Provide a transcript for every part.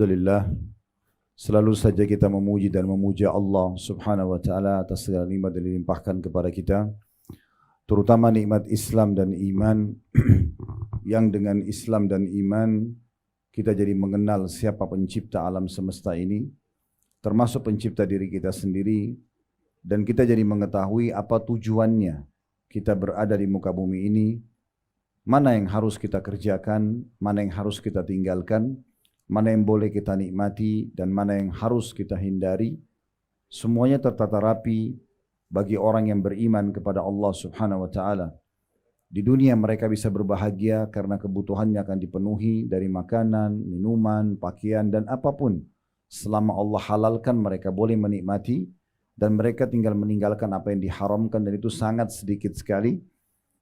Alhamdulillah, selalu saja kita memuji dan memuja Allah Subhanahu wa taala atas segala nikmat yang dilimpahkan kepada kita, terutama nikmat Islam dan iman yang dengan Islam dan iman kita jadi mengenal siapa pencipta alam semesta ini, termasuk pencipta diri kita sendiri, dan kita jadi mengetahui apa tujuannya kita berada di muka bumi ini, mana yang harus kita kerjakan, mana yang harus kita tinggalkan, mana yang boleh kita nikmati dan mana yang harus kita hindari. Semuanya tertata rapi bagi orang yang beriman kepada Allah Subhanahu wa taala. Di dunia mereka bisa berbahagia karena kebutuhannya akan dipenuhi dari makanan, minuman, pakaian dan apapun. Selama Allah halalkan mereka boleh menikmati dan mereka tinggal meninggalkan apa yang diharamkan, dan itu sangat sedikit sekali.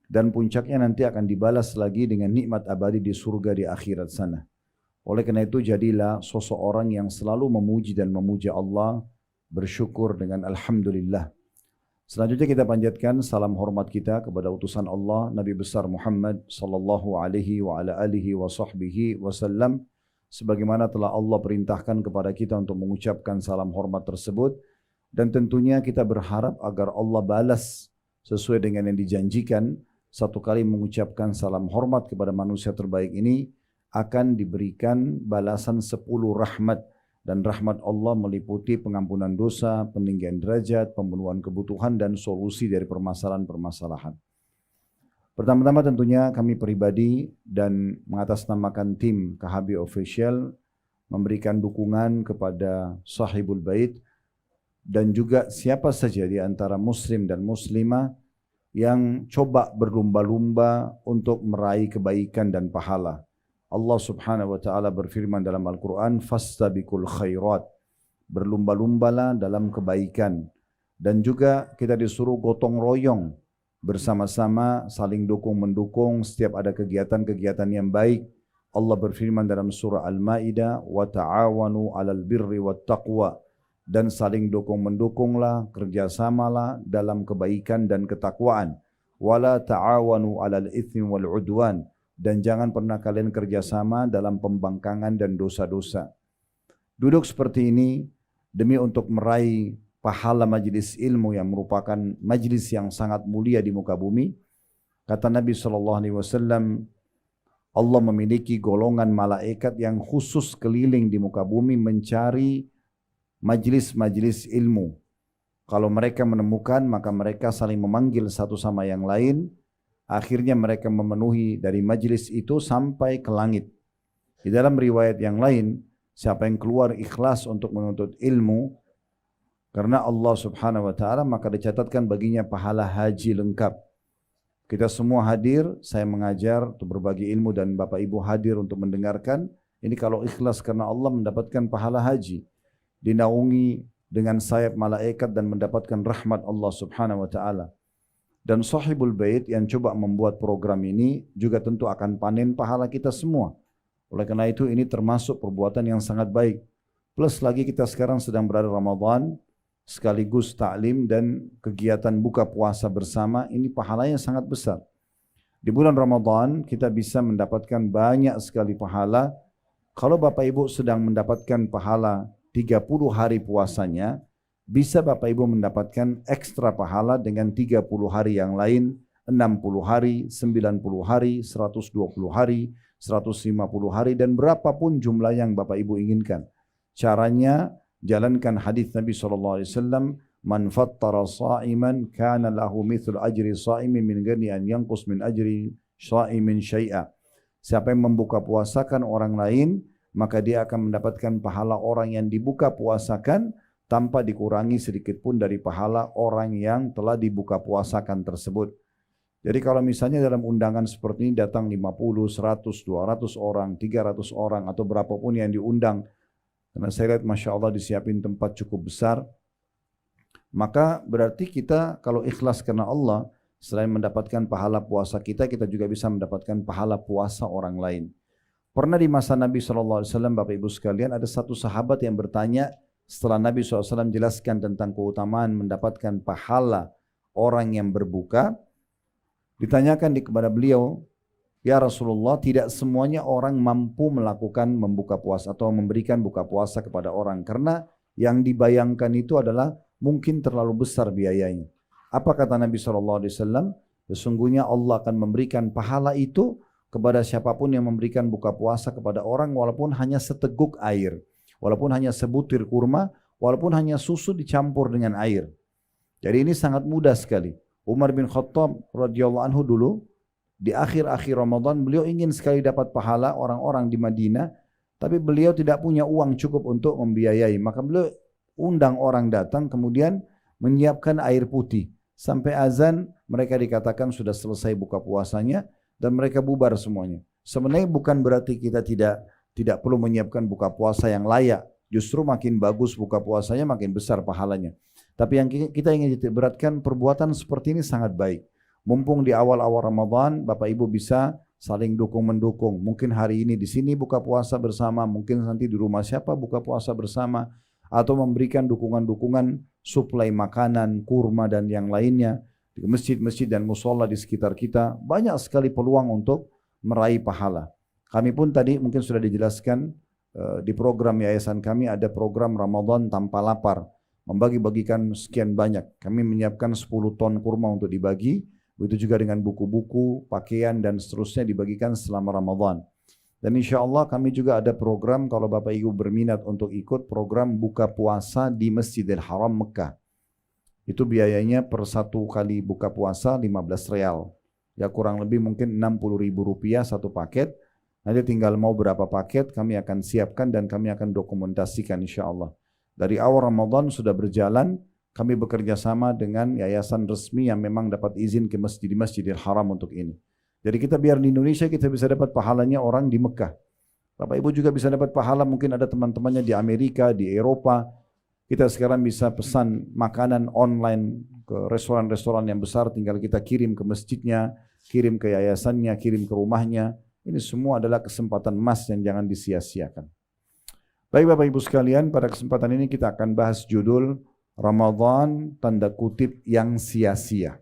Dan puncaknya nanti akan dibalas lagi dengan nikmat abadi di surga di akhirat sana. Oleh karena itu jadilah sosok orang yang selalu memuji dan memuja Allah, bersyukur dengan Alhamdulillah. Selanjutnya kita panjatkan salam hormat kita kepada utusan Allah Nabi besar Muhammad sallallahu alaihi wa ala alihi wa sahbihi wasallam, sebagaimana telah Allah perintahkan kepada kita untuk mengucapkan salam hormat tersebut, dan tentunya kita berharap agar Allah balas sesuai dengan yang dijanjikan. Satu kali mengucapkan salam hormat kepada manusia terbaik ini akan diberikan balasan 10 rahmat, dan rahmat Allah meliputi pengampunan dosa, peninggian derajat, pemenuhan kebutuhan dan solusi dari permasalahan-permasalahan. Pertama-tama tentunya kami pribadi dan mengatasnamakan tim KHB Official memberikan dukungan kepada Sahibul Bait dan juga siapa saja di antara muslim dan muslimah yang coba berlumba-lumba untuk meraih kebaikan dan pahala. Allah Subhanahu wa taala berfirman dalam Al-Qur'an, "Fastabiqul khairat." Berlumba-lumbalah dalam kebaikan. Dan juga kita disuruh gotong royong bersama-sama, saling dukung-mendukung setiap ada kegiatan-kegiatan yang baik. Allah berfirman dalam surah Al-Maidah, "Wa ta'awanu 'alal birri wat taqwa." Dan saling dukung-mendukunglah, kerjasamalah dalam kebaikan dan ketakwaan. "Wala ta'awanu 'alal itsmi wal 'udwan." Dan jangan pernah kalian kerjasama dalam pembangkangan dan dosa-dosa. Duduk seperti ini demi untuk meraih pahala majlis ilmu yang merupakan majlis yang sangat mulia di muka bumi. Kata Nabi SAW, Allah memiliki golongan malaikat yang khusus keliling di muka bumi mencari majlis-majlis ilmu. Kalau mereka menemukan, maka mereka saling memanggil satu sama yang lain. Akhirnya mereka memenuhi dari majlis itu sampai ke langit. Di dalam riwayat yang lain, siapa yang keluar ikhlas untuk menuntut ilmu karena Allah Subhanahu wa taala, maka dicatatkan baginya pahala haji lengkap. Kita semua hadir, saya mengajar untuk berbagi ilmu dan Bapak Ibu hadir untuk mendengarkan. Ini kalau ikhlas karena Allah mendapatkan pahala haji, dinaungi dengan sayap malaikat dan mendapatkan rahmat Allah Subhanahu wa taala. Dan Sahibul Bait yang coba membuat program ini juga tentu akan panen pahala kita semua. Oleh karena itu ini termasuk perbuatan yang sangat baik. Plus lagi kita sekarang sedang berada Ramadan, sekaligus ta'lim dan kegiatan buka puasa bersama, ini pahalanya sangat besar. Di bulan Ramadan kita bisa mendapatkan banyak sekali pahala. Kalau Bapak Ibu sedang mendapatkan pahala 30 hari puasanya, bisa Bapak Ibu mendapatkan ekstra pahala dengan 30 hari yang lain, 60 hari, 90 hari, 120 hari, 150 hari, dan berapapun jumlah yang Bapak Ibu inginkan. Caranya, jalankan hadis Nabi SAW, "Man fattara sa'iman, kana lahu mithlu ajri sa'imin min ghairi an yanqus min ajri sa'imin syai'a." Siapa yang membuka puasakan orang lain, maka dia akan mendapatkan pahala orang yang dibuka puasakan, tanpa dikurangi sedikit pun dari pahala orang yang telah dibuka puasakan tersebut. Jadi kalau misalnya dalam undangan seperti ini datang 50, 100, 200 orang, 300 orang atau berapapun yang diundang, karena saya lihat Masya Allah disiapin tempat cukup besar, maka berarti kita kalau ikhlas karena Allah, selain mendapatkan pahala puasa kita, kita juga bisa mendapatkan pahala puasa orang lain. Pernah di masa Nabi SAW, Bapak Ibu sekalian, ada satu sahabat yang bertanya, setelah Nabi SAW jelaskan tentang keutamaan mendapatkan pahala orang yang berbuka, ditanyakan kepada beliau, Ya Rasulullah, tidak semuanya orang mampu melakukan membuka puasa atau memberikan buka puasa kepada orang. Karena yang dibayangkan itu adalah mungkin terlalu besar biayanya. Apa kata Nabi SAW? Sesungguhnya Allah akan memberikan pahala itu kepada siapapun yang memberikan buka puasa kepada orang walaupun hanya seteguk air. Walaupun hanya sebutir kurma, walaupun hanya susu dicampur dengan air. Jadi ini sangat mudah sekali. Umar bin Khattab radhiyallahu anhu dulu, di akhir-akhir Ramadan beliau ingin sekali dapat pahala orang-orang di Madinah, tapi beliau tidak punya uang cukup untuk membiayai. Maka beliau undang orang datang, kemudian menyiapkan air putih. Sampai azan mereka dikatakan sudah selesai buka puasanya dan mereka bubar semuanya. Sebenarnya bukan berarti kita tidak perlu menyiapkan buka puasa yang layak. Justru makin bagus buka puasanya makin besar pahalanya. Tapi yang kita ingin beratkan, perbuatan seperti ini sangat baik. Mumpung di awal-awal Ramadan, Bapak Ibu bisa saling dukung-mendukung. Mungkin hari ini di sini buka puasa bersama, mungkin nanti di rumah siapa buka puasa bersama, atau memberikan dukungan-dukungan suplai makanan, kurma dan yang lainnya di masjid-masjid dan musola di sekitar kita. Banyak sekali peluang untuk meraih pahala. Kami pun tadi mungkin sudah dijelaskan di program yayasan kami ada program Ramadan tanpa lapar. Membagi-bagikan sekian banyak. Kami menyiapkan 10 ton kurma untuk dibagi. Begitu juga dengan buku-buku, pakaian dan seterusnya dibagikan selama Ramadan. Dan insya Allah kami juga ada program kalau Bapak Ibu berminat untuk ikut program buka puasa di Masjidil Haram Mekah. Itu biayanya per satu kali buka puasa 15 real. Ya kurang lebih mungkin 60 ribu rupiah satu paket. Nanti tinggal mau berapa paket kami akan siapkan dan kami akan dokumentasikan insya Allah. Dari awal Ramadan sudah berjalan, kami bekerja sama dengan yayasan resmi yang memang dapat izin ke Masjidil Haram untuk ini. Jadi kita biar di Indonesia kita bisa dapat pahalanya orang di Mekah. Bapak Ibu juga bisa dapat pahala, mungkin ada teman-temannya di Amerika, di Eropa. Kita sekarang bisa pesan makanan online ke restoran-restoran yang besar, tinggal kita kirim ke masjidnya, kirim ke yayasannya, kirim ke rumahnya. Ini semua adalah kesempatan emas yang jangan disia-siakan. Baik Bapak Ibu sekalian, pada kesempatan ini kita akan bahas judul Ramadan tanda kutip yang sia-sia.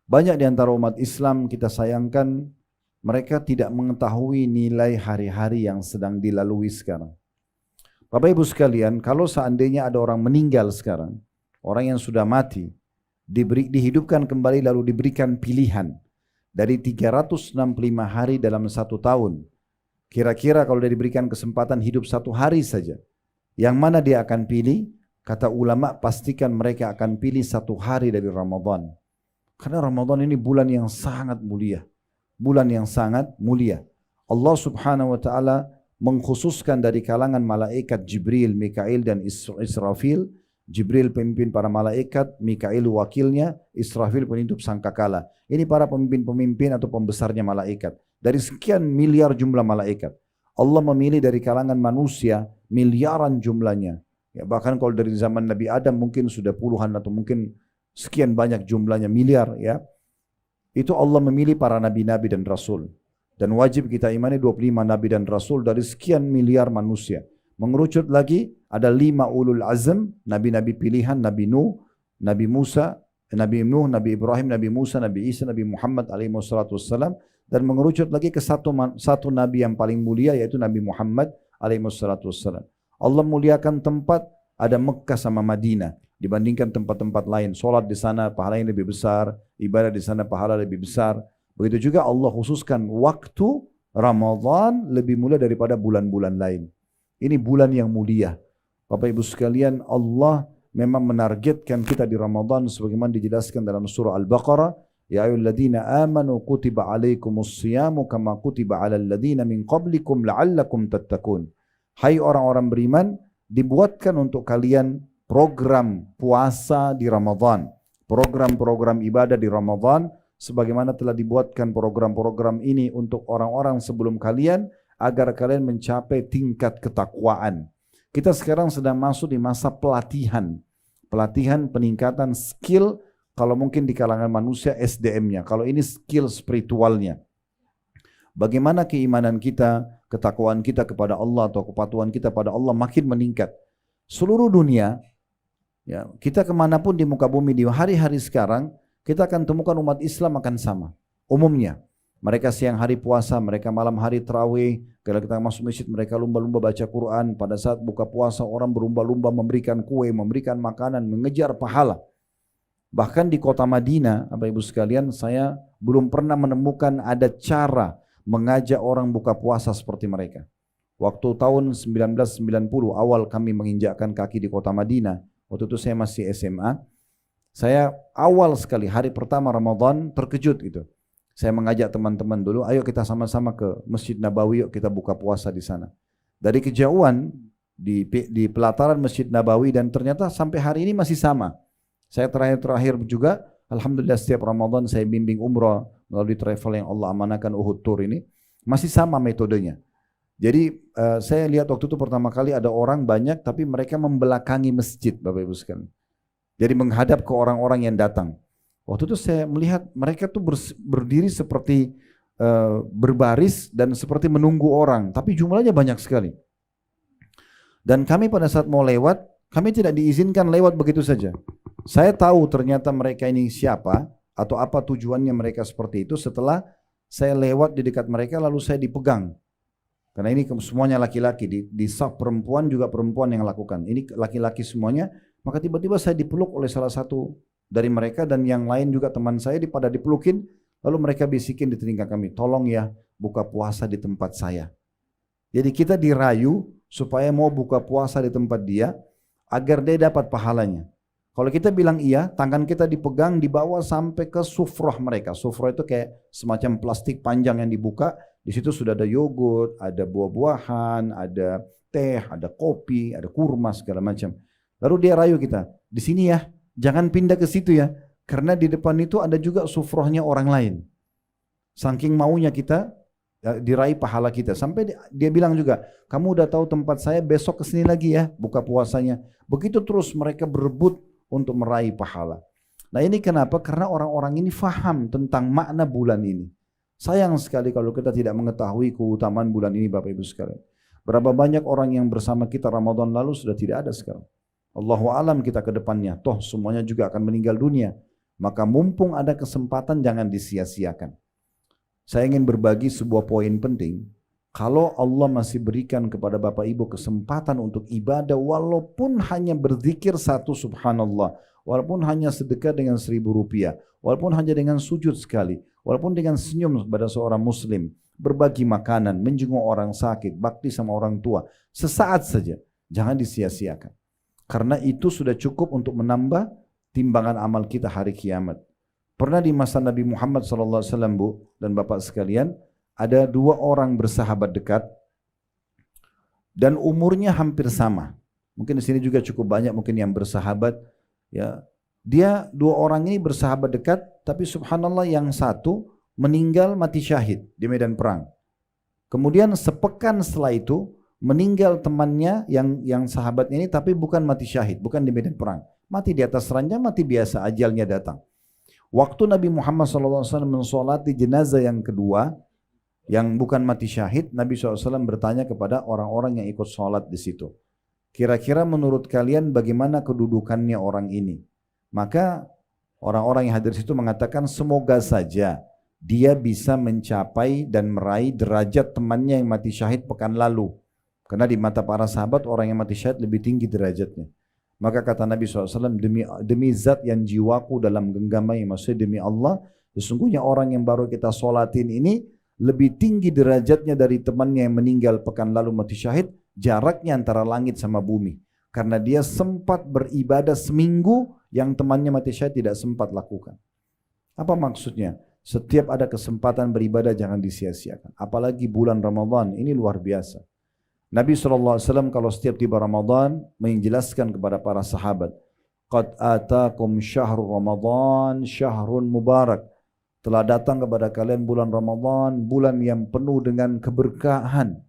Banyak di antara umat Islam kita sayangkan mereka tidak mengetahui nilai hari-hari yang sedang dilalui sekarang. Bapak Ibu sekalian, kalau seandainya ada orang meninggal sekarang, orang yang sudah mati, dihidupkan kembali lalu diberikan pilihan dari 365 hari dalam satu tahun. Kira-kira kalau dia diberikan kesempatan hidup satu hari saja, yang mana dia akan pilih? Kata ulama, pastikan mereka akan pilih satu hari dari Ramadan. Karena Ramadan ini bulan yang sangat mulia. Bulan yang sangat mulia. Allah subhanahu wa ta'ala mengkhususkan dari kalangan malaikat Jibril, Mikail dan Israfil. Jibril pemimpin para malaikat, Mikail wakilnya, Israfil penutup sangkakala. Ini para pemimpin-pemimpin atau pembesarnya malaikat. Dari sekian miliar jumlah malaikat. Allah memilih dari kalangan manusia miliaran jumlahnya. Ya, bahkan kalau dari zaman Nabi Adam mungkin sudah puluhan atau mungkin sekian banyak jumlahnya miliar ya. Itu Allah memilih para nabi-nabi dan rasul. Dan wajib kita imani 25 nabi dan rasul dari sekian miliar manusia. Mengerucut lagi ada 5 ulul azm, nabi-nabi pilihan, Nabi Nuh, Nabi Musa, Nabi Nuh, Nabi Ibrahim, Nabi Musa, Nabi Isa, Nabi Muhammad alaihi wassalam. Dan mengerucut lagi ke satu nabi yang paling mulia yaitu Nabi Muhammad alaihi wassalam. Allah muliakan tempat ada Mekah sama Madinah dibandingkan tempat-tempat lain. Solat di sana pahalanya lebih besar, ibadah di sana pahala lebih besar. Begitu juga Allah khususkan waktu Ramadan lebih mulia daripada bulan-bulan lain. Ini bulan yang mulia. Bapak Ibu sekalian, Allah memang menargetkan kita di Ramadan sebagaimana dijelaskan dalam surah Al-Baqarah, ya ayyuhalladzina amanu kutiba alaikumus siyamu kama kutiba alal ladzina min qablikum la'allakum tattaqun. Hai orang-orang beriman, dibuatkan untuk kalian program puasa di Ramadan, program-program ibadah di Ramadan, sebagaimana telah dibuatkan program-program ini untuk orang-orang sebelum kalian, agar kalian mencapai tingkat ketakwaan. Kita sekarang sedang masuk di masa pelatihan peningkatan skill, kalau mungkin di kalangan manusia SDM-nya, kalau ini skill spiritualnya. Bagaimana keimanan kita, ketakwaan kita kepada Allah atau kepatuhan kita pada Allah makin meningkat. Seluruh dunia, ya, kita kemanapun di muka bumi di hari-hari sekarang, kita akan temukan umat Islam akan sama. Umumnya, Mereka siang hari puasa, mereka malam hari tarawih. Kalau kita masuk masjid, mereka lumba-lumba baca Quran. Pada saat buka puasa, orang berlumba-lumba memberikan kue, memberikan makanan, mengejar pahala. Bahkan di kota Madinah, Bapak Ibu sekalian, saya belum pernah menemukan ada cara mengajak orang buka puasa seperti mereka. Waktu tahun 1990 awal kami menginjakkan kaki di kota Madinah, waktu itu saya masih SMA, saya awal sekali hari pertama Ramadan terkejut gitu. Saya mengajak teman-teman dulu, ayo kita sama-sama ke Masjid Nabawi, yuk kita buka puasa di sana. Dari kejauhan di pelataran Masjid Nabawi dan ternyata sampai hari ini masih sama. Saya terakhir juga, alhamdulillah setiap Ramadan saya bimbing umrah melalui travel yang Allah amanahkan Uhud Tour ini, masih sama metodenya. Jadi saya lihat waktu itu pertama kali ada orang banyak tapi mereka membelakangi masjid, Bapak Ibu sekalian. Jadi menghadap ke orang-orang yang datang. Waktu itu saya melihat mereka tuh berdiri seperti berbaris dan seperti menunggu orang, tapi jumlahnya banyak sekali. Dan kami pada saat mau lewat, kami tidak diizinkan lewat begitu saja. Saya tahu ternyata mereka ini siapa atau apa tujuannya mereka seperti itu setelah saya lewat di dekat mereka lalu saya dipegang. Karena ini semuanya laki-laki, di saf perempuan juga perempuan yang lakukan. Ini laki-laki semuanya, maka tiba-tiba saya dipeluk oleh salah satu dari mereka dan yang lain juga teman saya pada dipelukin, lalu mereka bisikin di telinga kami, tolong ya buka puasa di tempat saya. Jadi kita dirayu supaya mau buka puasa di tempat dia, agar dia dapat pahalanya. Kalau kita bilang iya, tangan kita dipegang dibawa sampai ke sufrah mereka. Sufrah itu kayak semacam plastik panjang yang dibuka. Di situ sudah ada yogurt, ada buah-buahan, ada teh, ada kopi, ada kurma segala macam. Lalu dia rayu kita, di sini ya, jangan pindah ke situ ya, karena di depan itu ada juga sufrahnya orang lain. Saking maunya kita diraih pahala kita. Sampai dia bilang juga, kamu udah tahu tempat saya, besok kesini lagi ya, buka puasanya. Begitu terus mereka berebut untuk meraih pahala. Nah ini kenapa? Karena orang-orang ini faham tentang makna bulan ini. Sayang sekali kalau kita tidak mengetahui keutamaan bulan ini, Bapak Ibu sekalian. Berapa banyak orang yang bersama kita Ramadan lalu sudah tidak ada sekarang. Allahu alam kita ke depannya. Toh semuanya juga akan meninggal dunia. Maka mumpung ada kesempatan jangan disia-siakan. Saya ingin berbagi sebuah poin penting. Kalau Allah masih berikan kepada Bapak Ibu kesempatan untuk ibadah walaupun hanya berzikir satu subhanallah, walaupun hanya sedekah dengan 1.000 rupiah, walaupun hanya dengan sujud sekali, walaupun dengan senyum kepada seorang muslim, berbagi makanan, menjenguk orang sakit, bakti sama orang tua, sesaat saja, jangan disia-siakan. Karena itu sudah cukup untuk menambah timbangan amal kita hari kiamat. Pernah di masa Nabi Muhammad SAW, Bu dan Bapak sekalian, ada 2 orang bersahabat dekat dan umurnya hampir sama. Mungkin di sini juga cukup banyak mungkin yang bersahabat. Ya, dia 2 orang ini bersahabat dekat, tapi subhanallah yang satu meninggal mati syahid di medan perang. Kemudian sepekan setelah itu meninggal temannya yang sahabatnya ini, tapi bukan mati syahid, bukan di medan perang. Mati di atas ranjang, mati biasa, ajalnya datang. Waktu Nabi Muhammad SAW mensolati jenazah yang kedua, yang bukan mati syahid, Nabi SAW bertanya kepada orang-orang yang ikut sholat di situ. Kira-kira menurut kalian bagaimana kedudukannya orang ini? Maka orang-orang yang hadir di situ mengatakan semoga saja dia bisa mencapai dan meraih derajat temannya yang mati syahid pekan lalu. Karena di mata para sahabat orang yang mati syahid lebih tinggi derajatnya. Maka kata Nabi SAW, demi zat yang jiwaku dalam genggamnya, maksudnya demi Allah, sesungguhnya orang yang baru kita sholatin ini lebih tinggi derajatnya dari temannya yang meninggal pekan lalu mati syahid, jaraknya antara langit sama bumi. Karena dia sempat beribadah seminggu yang temannya mati syahid tidak sempat lakukan. Apa maksudnya? Setiap ada kesempatan beribadah jangan disia-siakan. Apalagi bulan Ramadan, ini luar biasa. Nabi SAW kalau setiap tiba Ramadan menjelaskan kepada para sahabat, Qad atakum syahrul Ramadan syahrun mubarak. Telah datang kepada kalian bulan Ramadan, bulan yang penuh dengan keberkahan.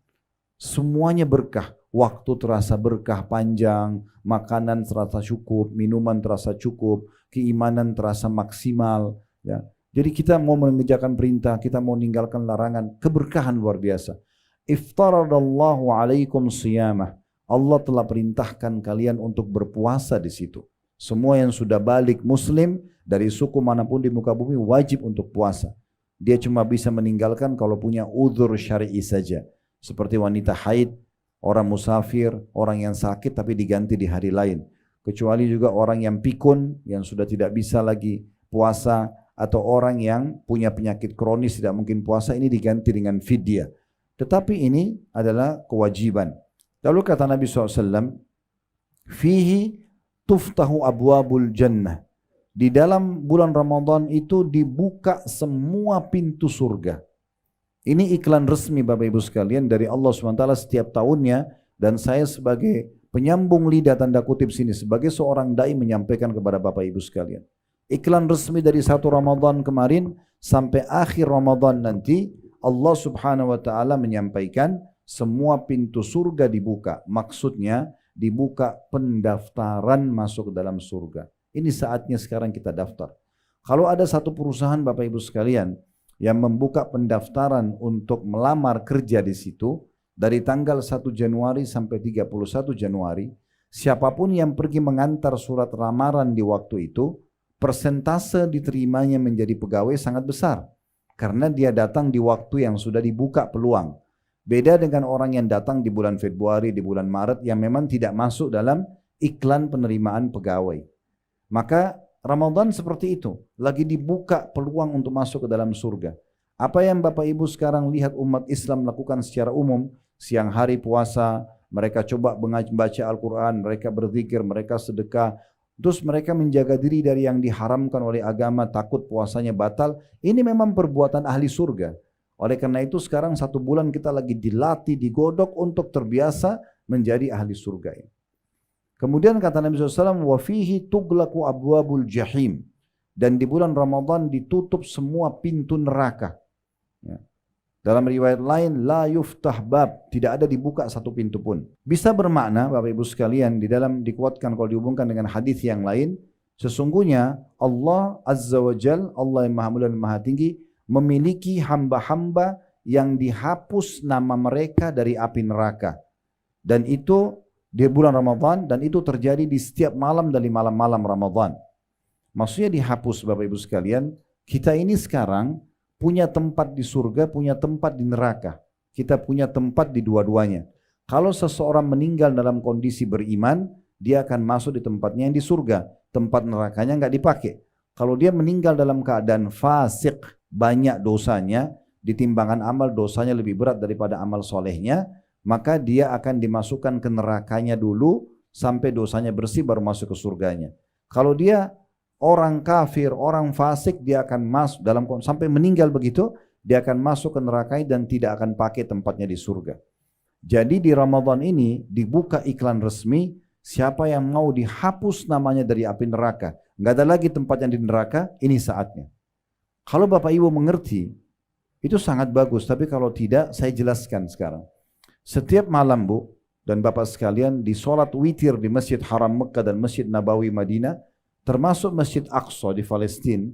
Semuanya berkah. Waktu terasa berkah panjang, makanan terasa cukup, minuman terasa cukup, keimanan terasa maksimal. Ya. Jadi kita mau mengerjakan perintah, kita mau meninggalkan larangan, keberkahan luar biasa. Iftaradallahu alaikum siyamah. Allah telah perintahkan kalian untuk berpuasa di situ. Semua yang sudah balik muslim dari suku manapun di muka bumi wajib untuk puasa. dia cuma bisa meninggalkan kalau punya uzur syar'i saja. Seperti wanita haid, orang musafir, orang yang sakit tapi diganti di hari lain. Kecuali juga orang yang pikun, yang sudah tidak bisa lagi puasa, atau orang yang punya penyakit kronis tidak mungkin puasa, ini diganti dengan fidyah. Tetapi ini adalah kewajiban. Lalu kata Nabi SAW, fihi tuftahu abwabul jannah. Di dalam bulan Ramadan itu dibuka semua pintu surga. Ini iklan resmi Bapak Ibu sekalian dari Allah SWT setiap tahunnya, dan saya sebagai penyambung lidah tanda kutip sini, sebagai seorang dai menyampaikan kepada Bapak Ibu sekalian. Iklan resmi dari 1 Ramadan kemarin sampai akhir Ramadan nanti, Allah Subhanahu wa taala menyampaikan semua pintu surga dibuka. Maksudnya dibuka pendaftaran masuk ke dalam surga. Ini saatnya sekarang kita daftar. Kalau ada satu perusahaan Bapak Ibu sekalian yang membuka pendaftaran untuk melamar kerja di situ dari tanggal 1 Januari sampai 31 Januari, siapapun yang pergi mengantar surat lamaran di waktu itu, persentase diterimanya menjadi pegawai sangat besar. Karena dia datang di waktu yang sudah dibuka peluang. Beda dengan orang yang datang di bulan Februari, di bulan Maret yang memang tidak masuk dalam iklan penerimaan pegawai. Maka Ramadan seperti itu, lagi dibuka peluang untuk masuk ke dalam surga. Apa yang Bapak Ibu sekarang lihat umat Islam lakukan secara umum, siang hari puasa, mereka coba membaca Al-Quran, mereka berzikir, mereka sedekah, terus mereka menjaga diri dari yang diharamkan oleh agama, takut puasanya batal. Ini memang perbuatan ahli surga. Oleh karena itu sekarang 1 bulan kita lagi dilatih, digodok untuk terbiasa menjadi ahli surga ini. Kemudian kata Nabi SAW, wa fihi tughlaqu abwabul jahim. Dan di bulan Ramadan ditutup semua pintu neraka. Ya. Dalam riwayat lain, la yuftah bab, tidak ada dibuka satu pintu pun. Bisa bermakna Bapak Ibu sekalian, di dalam dikuatkan kalau dihubungkan dengan hadis yang lain, sesungguhnya Allah Azza wa Jal, Allah yang Maha Mulia dan Maha Tinggi, memiliki hamba-hamba yang dihapus nama mereka dari api neraka. Dan itu di bulan Ramadan, dan itu terjadi di setiap malam dari malam-malam Ramadan. Maksudnya dihapus Bapak Ibu sekalian, kita ini sekarang punya tempat di surga, punya tempat di neraka. Kita punya tempat di dua-duanya. Kalau seseorang meninggal dalam kondisi beriman, dia akan masuk di tempatnya yang di surga. Tempat nerakanya nggak dipakai. Kalau dia meninggal dalam keadaan fasik, banyak dosanya, di timbangan amal dosanya lebih berat daripada amal solehnya, maka dia akan dimasukkan ke nerakanya dulu, sampai dosanya bersih baru masuk ke surganya. Kalau dia orang kafir, orang fasik, dia akan masuk dalam sampai meninggal begitu, dia akan masuk ke neraka dan tidak akan pakai tempatnya di surga. Jadi di Ramadan ini dibuka iklan resmi, siapa yang mau dihapus namanya dari api neraka, nggak ada lagi tempatnya di neraka, ini saatnya. Kalau Bapak Ibu mengerti, itu sangat bagus. Tapi kalau tidak, saya jelaskan sekarang. Setiap malam Bu dan Bapak sekalian, di sholat witir di Masjid Haram Mekah dan Masjid Nabawi Madinah, termasuk Masjid Aqsa di Palestina,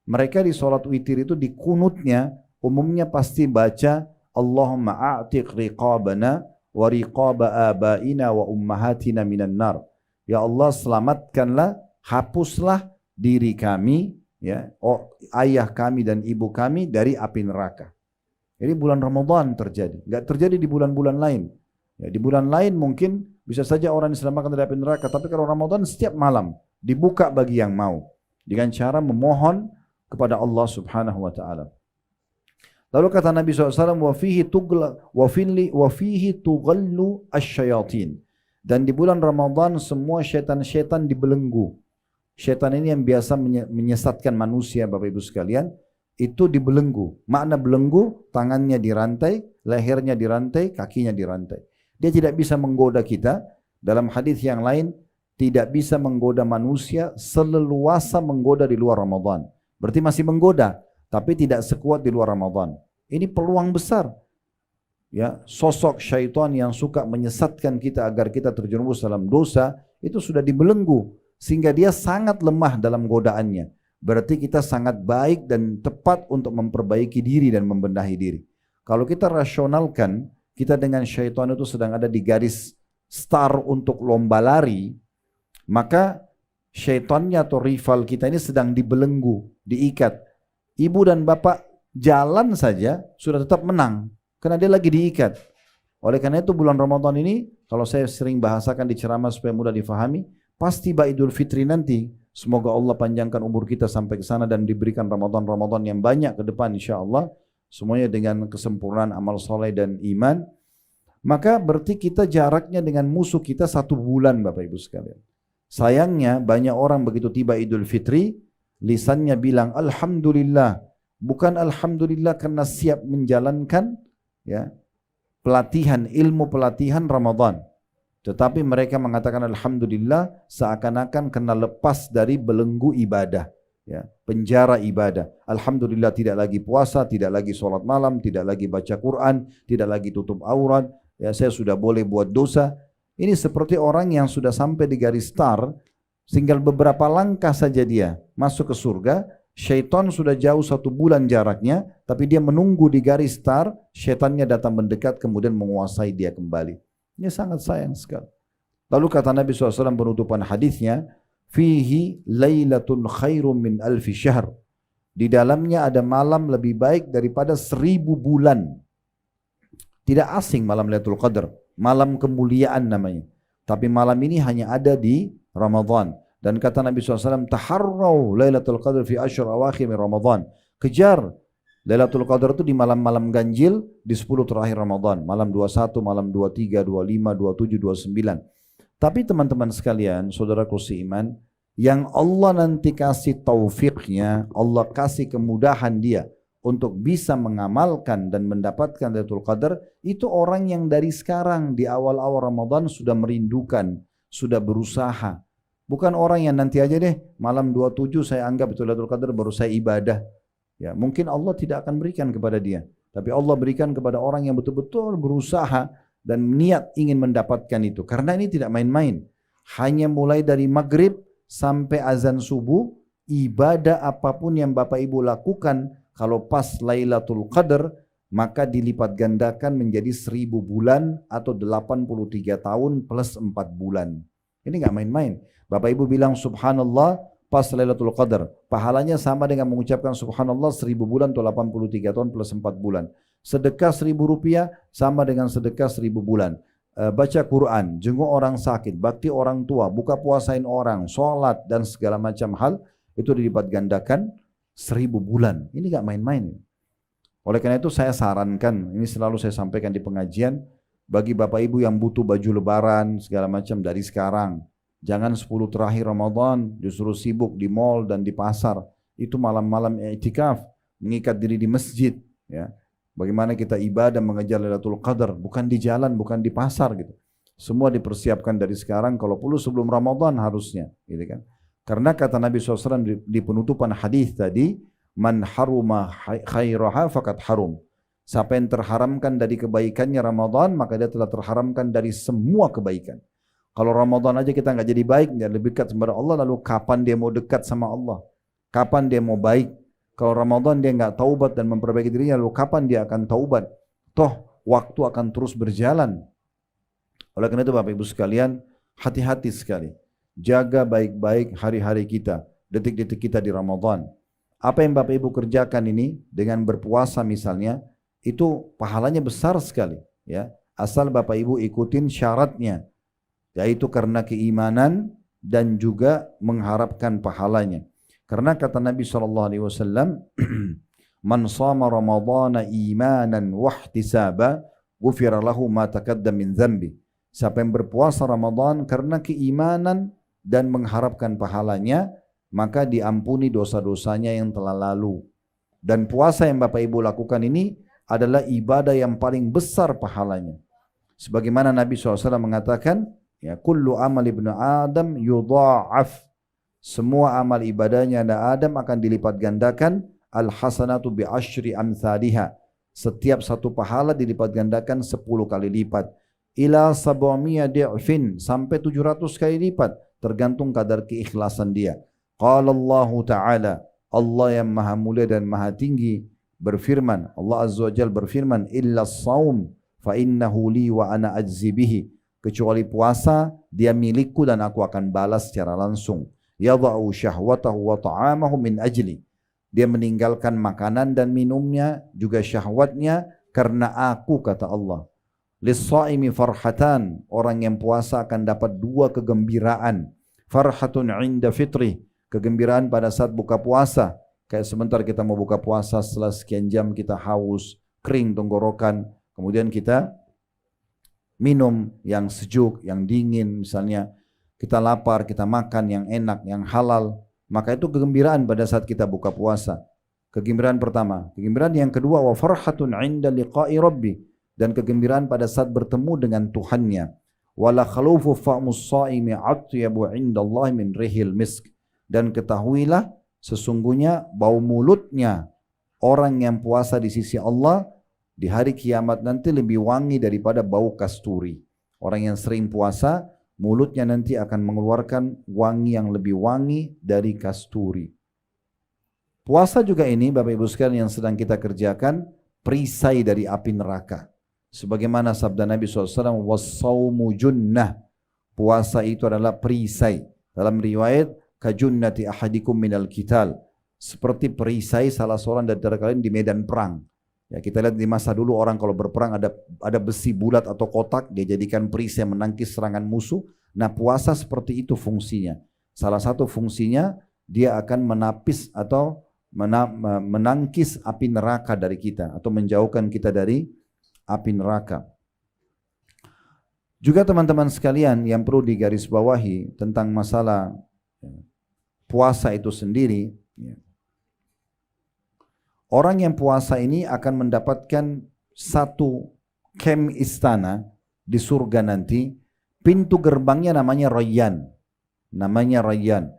mereka di sholat witir itu di kunutnya umumnya pasti baca Allahumma a'tiq riqabana wa riqaba abaina wa ummahatina minan nar. Ya Allah, selamatkanlah, hapuslah diri kami, ya, ayah kami dan ibu kami dari api neraka. Jadi bulan Ramadan terjadi, nggak terjadi di bulan-bulan lain. Ya, di bulan lain mungkin bisa saja orang diselamatkan dari api neraka, tapi kalau Ramadan setiap malam dibuka bagi yang mau dengan cara memohon kepada Allah Subhanahu wa taala. Lalu kata Nabi SAW, wa fihi tughallu asyayatin. Dan di bulan Ramadan semua syaitan-syaitan dibelenggu. Syaitan ini yang biasa menyesatkan manusia Bapak Ibu sekalian, itu dibelenggu. Makna belenggu, tangannya dirantai, lehernya dirantai, kakinya dirantai. Dia tidak bisa menggoda kita. Dalam hadis yang lain, tidak bisa menggoda manusia seleluasa menggoda di luar Ramadan. Berarti masih menggoda, tapi tidak sekuat di luar Ramadan. Ini peluang besar. Ya, sosok syaitan yang suka menyesatkan kita agar kita terjerumus dalam dosa, itu sudah dibelenggu. Sehingga dia sangat lemah dalam godaannya. Berarti kita sangat baik dan tepat untuk memperbaiki diri dan membenahi diri. Kalau kita rasionalkan, kita dengan syaitan itu sedang ada di garis start untuk lomba lari, maka syaitannya atau rival kita ini sedang dibelenggu, diikat. Ibu dan bapak jalan saja sudah tetap menang karena dia lagi diikat. Oleh karena itu bulan Ramadan ini, kalau saya sering bahasakan di ceramah supaya mudah difahami, pas tiba Idul Fitri nanti, semoga Allah panjangkan umur kita sampai ke sana dan diberikan Ramadan-Ramadan yang banyak ke depan insya-Allah, semuanya dengan kesempurnaan amal soleh dan iman. Maka berarti kita jaraknya dengan musuh kita 1 bulan Bapak Ibu sekalian. Sayangnya banyak orang begitu tiba Idul Fitri, lisannya bilang Alhamdulillah. Bukan Alhamdulillah karena siap menjalankan ya pelatihan, ilmu pelatihan Ramadan. Tetapi mereka mengatakan Alhamdulillah seakan-akan kena lepas dari belenggu ibadah. Ya, penjara ibadah. Alhamdulillah tidak lagi puasa, tidak lagi sholat malam, tidak lagi baca Quran, tidak lagi tutup aurat. Ya, saya sudah boleh buat dosa. Ini seperti orang yang sudah sampai di garis start, tinggal beberapa langkah saja dia masuk ke surga. Syaitan sudah jauh 1 bulan jaraknya, tapi dia menunggu di garis start, syaitannya datang mendekat kemudian menguasai dia kembali. Ini sangat sayang sekali. Lalu kata Nabi SAW penutupan hadisnya, fihi lailatun khairum min alfi syahr. Di dalamnya ada malam lebih baik daripada 1000 bulan. Tidak asing malam Lailatul Qadar, malam kemuliaan namanya. Tapi malam ini hanya ada di Ramadan. Dan kata Nabi SAW, taharraw Lailatul Qadar fi ashr awakhir min Ramadan. Kejar Lailatul Qadar itu di malam-malam ganjil di 10 terakhir Ramadan. Malam 21, malam 23, 25, 27, 29. Tapi teman-teman sekalian, saudaraku seiman, yang Allah nanti kasih taufiknya, Allah kasih kemudahan dia untuk bisa mengamalkan dan mendapatkan Lailatul Qadar, itu orang yang dari sekarang di awal-awal Ramadan sudah merindukan, sudah berusaha. Bukan orang yang nanti aja deh malam 27 saya anggap itu Lailatul Qadar baru saya ibadah. Ya, mungkin Allah tidak akan berikan kepada dia. Tapi Allah berikan kepada orang yang betul-betul berusaha dan niat ingin mendapatkan itu. Karena ini tidak main-main. Hanya mulai dari maghrib sampai azan subuh, ibadah apapun yang Bapak Ibu lakukan kalau pas Lailatul Qadar, maka dilipat gandakan menjadi 1000 bulan atau 83 tahun plus 4 bulan. Ini nggak main-main. Bapak Ibu bilang subhanallah pas Lailatul Qadar. Pahalanya sama dengan mengucapkan subhanallah 1000 bulan atau 83 tahun plus 4 bulan. Sedekah 1000 rupiah sama dengan sedekah 1000 bulan. Baca Quran, jenguk orang sakit, bakti orang tua, buka puasain orang, sholat dan segala macam hal itu dilipat gandakan 1000 bulan. Ini nggak main-main. Oleh karena itu saya sarankan, ini selalu saya sampaikan di pengajian, bagi Bapak Ibu yang butuh baju lebaran segala macam dari sekarang. Jangan 10 terakhir Ramadan justru sibuk di mal dan di pasar. Itu malam-malam i'tikaf, mengikat diri di masjid. Ya. Bagaimana kita ibadah mengejar Lailatul Qadar, bukan di jalan, bukan di pasar gitu. Semua dipersiapkan dari sekarang, kalau perlu sebelum Ramadan harusnya. Gitu kan. Karena kata Nabi SAW di penutupan hadis tadi, man haruma khairaha fakat harum. Siapa yang terharamkan dari kebaikannya Ramadan, maka dia telah terharamkan dari semua kebaikan. Kalau Ramadan aja kita nggak jadi baik, nggak lebih dekat kepada Allah, lalu kapan dia mau dekat sama Allah? Kapan dia mau baik? Kalau Ramadan dia nggak taubat dan memperbaiki dirinya, lalu kapan dia akan taubat? Toh waktu akan terus berjalan. Oleh karena itu Bapak Ibu sekalian, hati-hati sekali. Jaga baik-baik hari-hari kita, detik-detik kita di Ramadan. Apa yang Bapak Ibu kerjakan ini dengan berpuasa misalnya, itu pahalanya besar sekali. Ya, asal Bapak Ibu ikutin syaratnya. Yaitu karena keimanan dan juga mengharapkan pahalanya. Karena kata Nabi SAW, man shama ramadhana imanan wahtisaba, ghufira lahu ma taqaddama min dzambi. Siapa yang berpuasa Ramadan karena keimanan dan mengharapkan pahalanya, maka diampuni dosa-dosanya yang telah lalu. Dan puasa yang Bapak Ibu lakukan ini adalah ibadah yang paling besar pahalanya. Sebagaimana Nabi SAW mengatakan, ya, kullu amal ibnu Adam yudha'af. Semua amal ibadahnya Adam akan dilipat gandakan. Al-hasanatu bi asyri amthaliha. Setiap satu pahala dilipat gandakan 10 kali lipat. Ila sab'amiyah di'fin. Sampai 700 kali lipat. Tergantung kadar keikhlasan dia. Qala Allah Ta'ala. Allah yang maha mulia dan maha tinggi berfirman. Allah Azza wa Jalla berfirman. Illa as-sawm fa innahu li wa ana ajzi bihi. Kecuali puasa, dia milikku dan aku akan balas secara langsung. Yadha'u syahwatahu wa ta'amahu min ajli. dia meninggalkan makanan dan minumnya, juga syahwatnya, karena aku, kata Allah. Lis-shaimi farhatan, orang yang puasa akan dapat dua kegembiraan. Farhatun inda fitrih, kegembiraan pada saat buka puasa. Kayak sebentar kita mau buka puasa, setelah sekian jam kita haus, kering tenggorokan, kemudian kita minum yang sejuk, yang dingin misalnya, kita lapar, kita makan yang enak, yang halal, maka itu kegembiraan pada saat kita buka puasa. Kegembiraan pertama. Kegembiraan yang kedua, wa farhatun 'inda liqa'i rabbi, dan kegembiraan pada saat bertemu dengan Tuhannya. Wala khalufu fa'mus sha'imi 'atyabu 'inda Allah min rihil misk, dan ketahuilah sesungguhnya bau mulutnya orang yang puasa di sisi Allah di hari kiamat nanti lebih wangi daripada bau kasturi. Orang yang sering puasa, mulutnya nanti akan mengeluarkan wangi yang lebih wangi dari kasturi. Puasa juga ini, Bapak Ibu sekalian yang sedang kita kerjakan, perisai dari api neraka. Sebagaimana sabda Nabi SAW, was-sawmu junnah, puasa itu adalah perisai. Dalam riwayat, kajunnati ahadikum minal qital, seperti perisai salah seorang dari kalian di medan perang. Ya, kita lihat di masa dulu orang kalau berperang ada besi bulat atau kotak, dia jadikan perisai menangkis serangan musuh. Nah, puasa seperti itu fungsinya. Salah satu fungsinya dia akan menapis atau menangkis api neraka dari kita atau menjauhkan kita dari api neraka. Juga teman-teman sekalian yang perlu digarisbawahi tentang masalah puasa itu sendiri, orang yang puasa ini akan mendapatkan satu kem istana di surga nanti. Pintu gerbangnya namanya Rayyan. Namanya Rayyan.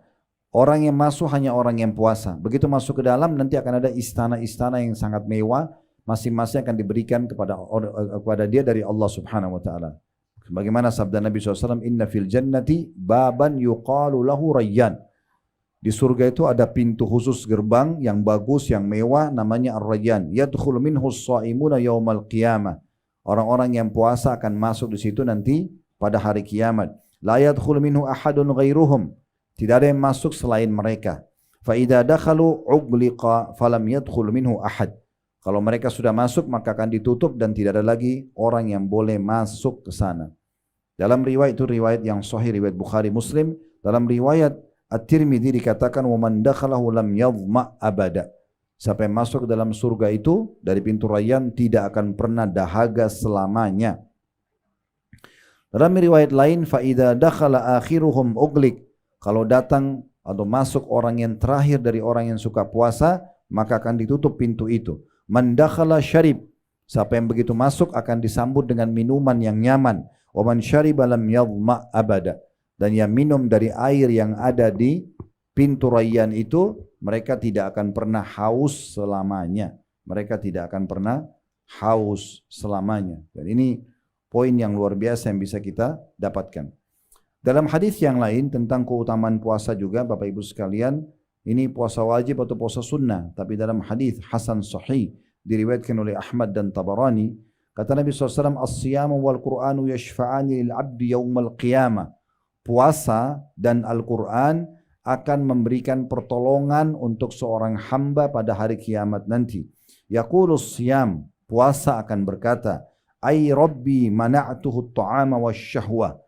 Orang yang masuk hanya orang yang puasa. Begitu masuk ke dalam nanti akan ada istana-istana yang sangat mewah. Masing-masing akan diberikan kepada dia dari Allah Subhanahu wa taala. Sebagaimana sabda Nabi SAW, inna fil jannati baban yuqalu lahu Rayyan. Di surga itu ada pintu khusus gerbang yang bagus, yang mewah, namanya Ar-Rayyan. Yadkhulu minhu as-sha'imuna yaumal qiyamah. Orang-orang yang puasa akan masuk di situ nanti pada hari kiamat. La yadkhulu minhu ahadun ghairuhum. Tidak ada yang masuk selain mereka. Fa idza dakhalu ughliqa falam yadkhul minhu ahad. Kalau mereka sudah masuk maka akan ditutup dan tidak ada lagi orang yang boleh masuk ke sana. Dalam riwayat itu riwayat yang sahih, riwayat Bukhari Muslim, dalam riwayat At-Tirmidzi dikatakan wa man dakhalahu lam yadhma abada. Siapa yang masuk ke dalam surga itu dari pintu Rayyan tidak akan pernah dahaga selamanya. Dalam riwayat lain fa idza dakhala akhiruhum ughliq, kalau datang atau masuk orang yang terakhir dari orang yang suka puasa maka akan ditutup pintu itu. Man dakhala syarib, siapa yang begitu masuk akan disambut dengan minuman yang nyaman. Wa man syariba lam yadhma abada, dan yang minum dari air yang ada di pintu Rayyan itu, mereka tidak akan pernah haus selamanya. Mereka tidak akan pernah haus selamanya. Dan ini poin yang luar biasa yang bisa kita dapatkan. Dalam hadis yang lain tentang keutamaan puasa juga, Bapak Ibu sekalian, ini puasa wajib atau puasa sunnah. Tapi dalam hadis Hasan Sahih, diriwayatkan oleh Ahmad dan Tabarani, kata Nabi SAW, as-siyamu wal Qur'anu yashfa'ani lil abdi yawmal qiyamah. Puasa dan Al-Quran akan memberikan pertolongan untuk seorang hamba pada hari kiamat nanti. Yaqulus siyam, puasa akan berkata, ay rabbi mana'tuhu at-ta'ama wasyahwa.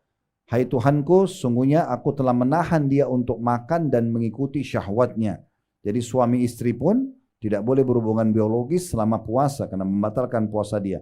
Hai Tuhanku, sungguhnya aku telah menahan dia untuk makan dan mengikuti syahwatnya. Jadi suami istri pun tidak boleh berhubungan biologis selama puasa karena membatalkan puasa dia.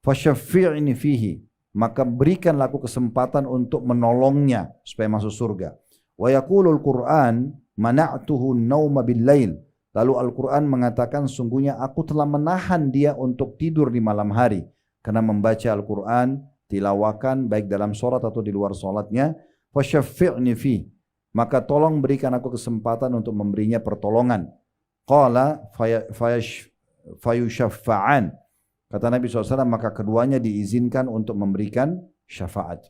Fasyaffi'ni fihi, maka berikanlah aku kesempatan untuk menolongnya supaya masuk surga. Wa yaqulul Qur'an mana'tuhu an-nauma bil-lail. Lalu Al-Quran mengatakan sungguhnya aku telah menahan dia untuk tidur di malam hari karena membaca Al-Quran, tilawakan baik dalam sholat atau di luar sholatnya. Fasyaffi'ni fi, maka tolong berikan aku kesempatan untuk memberinya pertolongan. Qala fayushaffa'an, kata Nabi SAW, maka keduanya diizinkan untuk memberikan syafaat.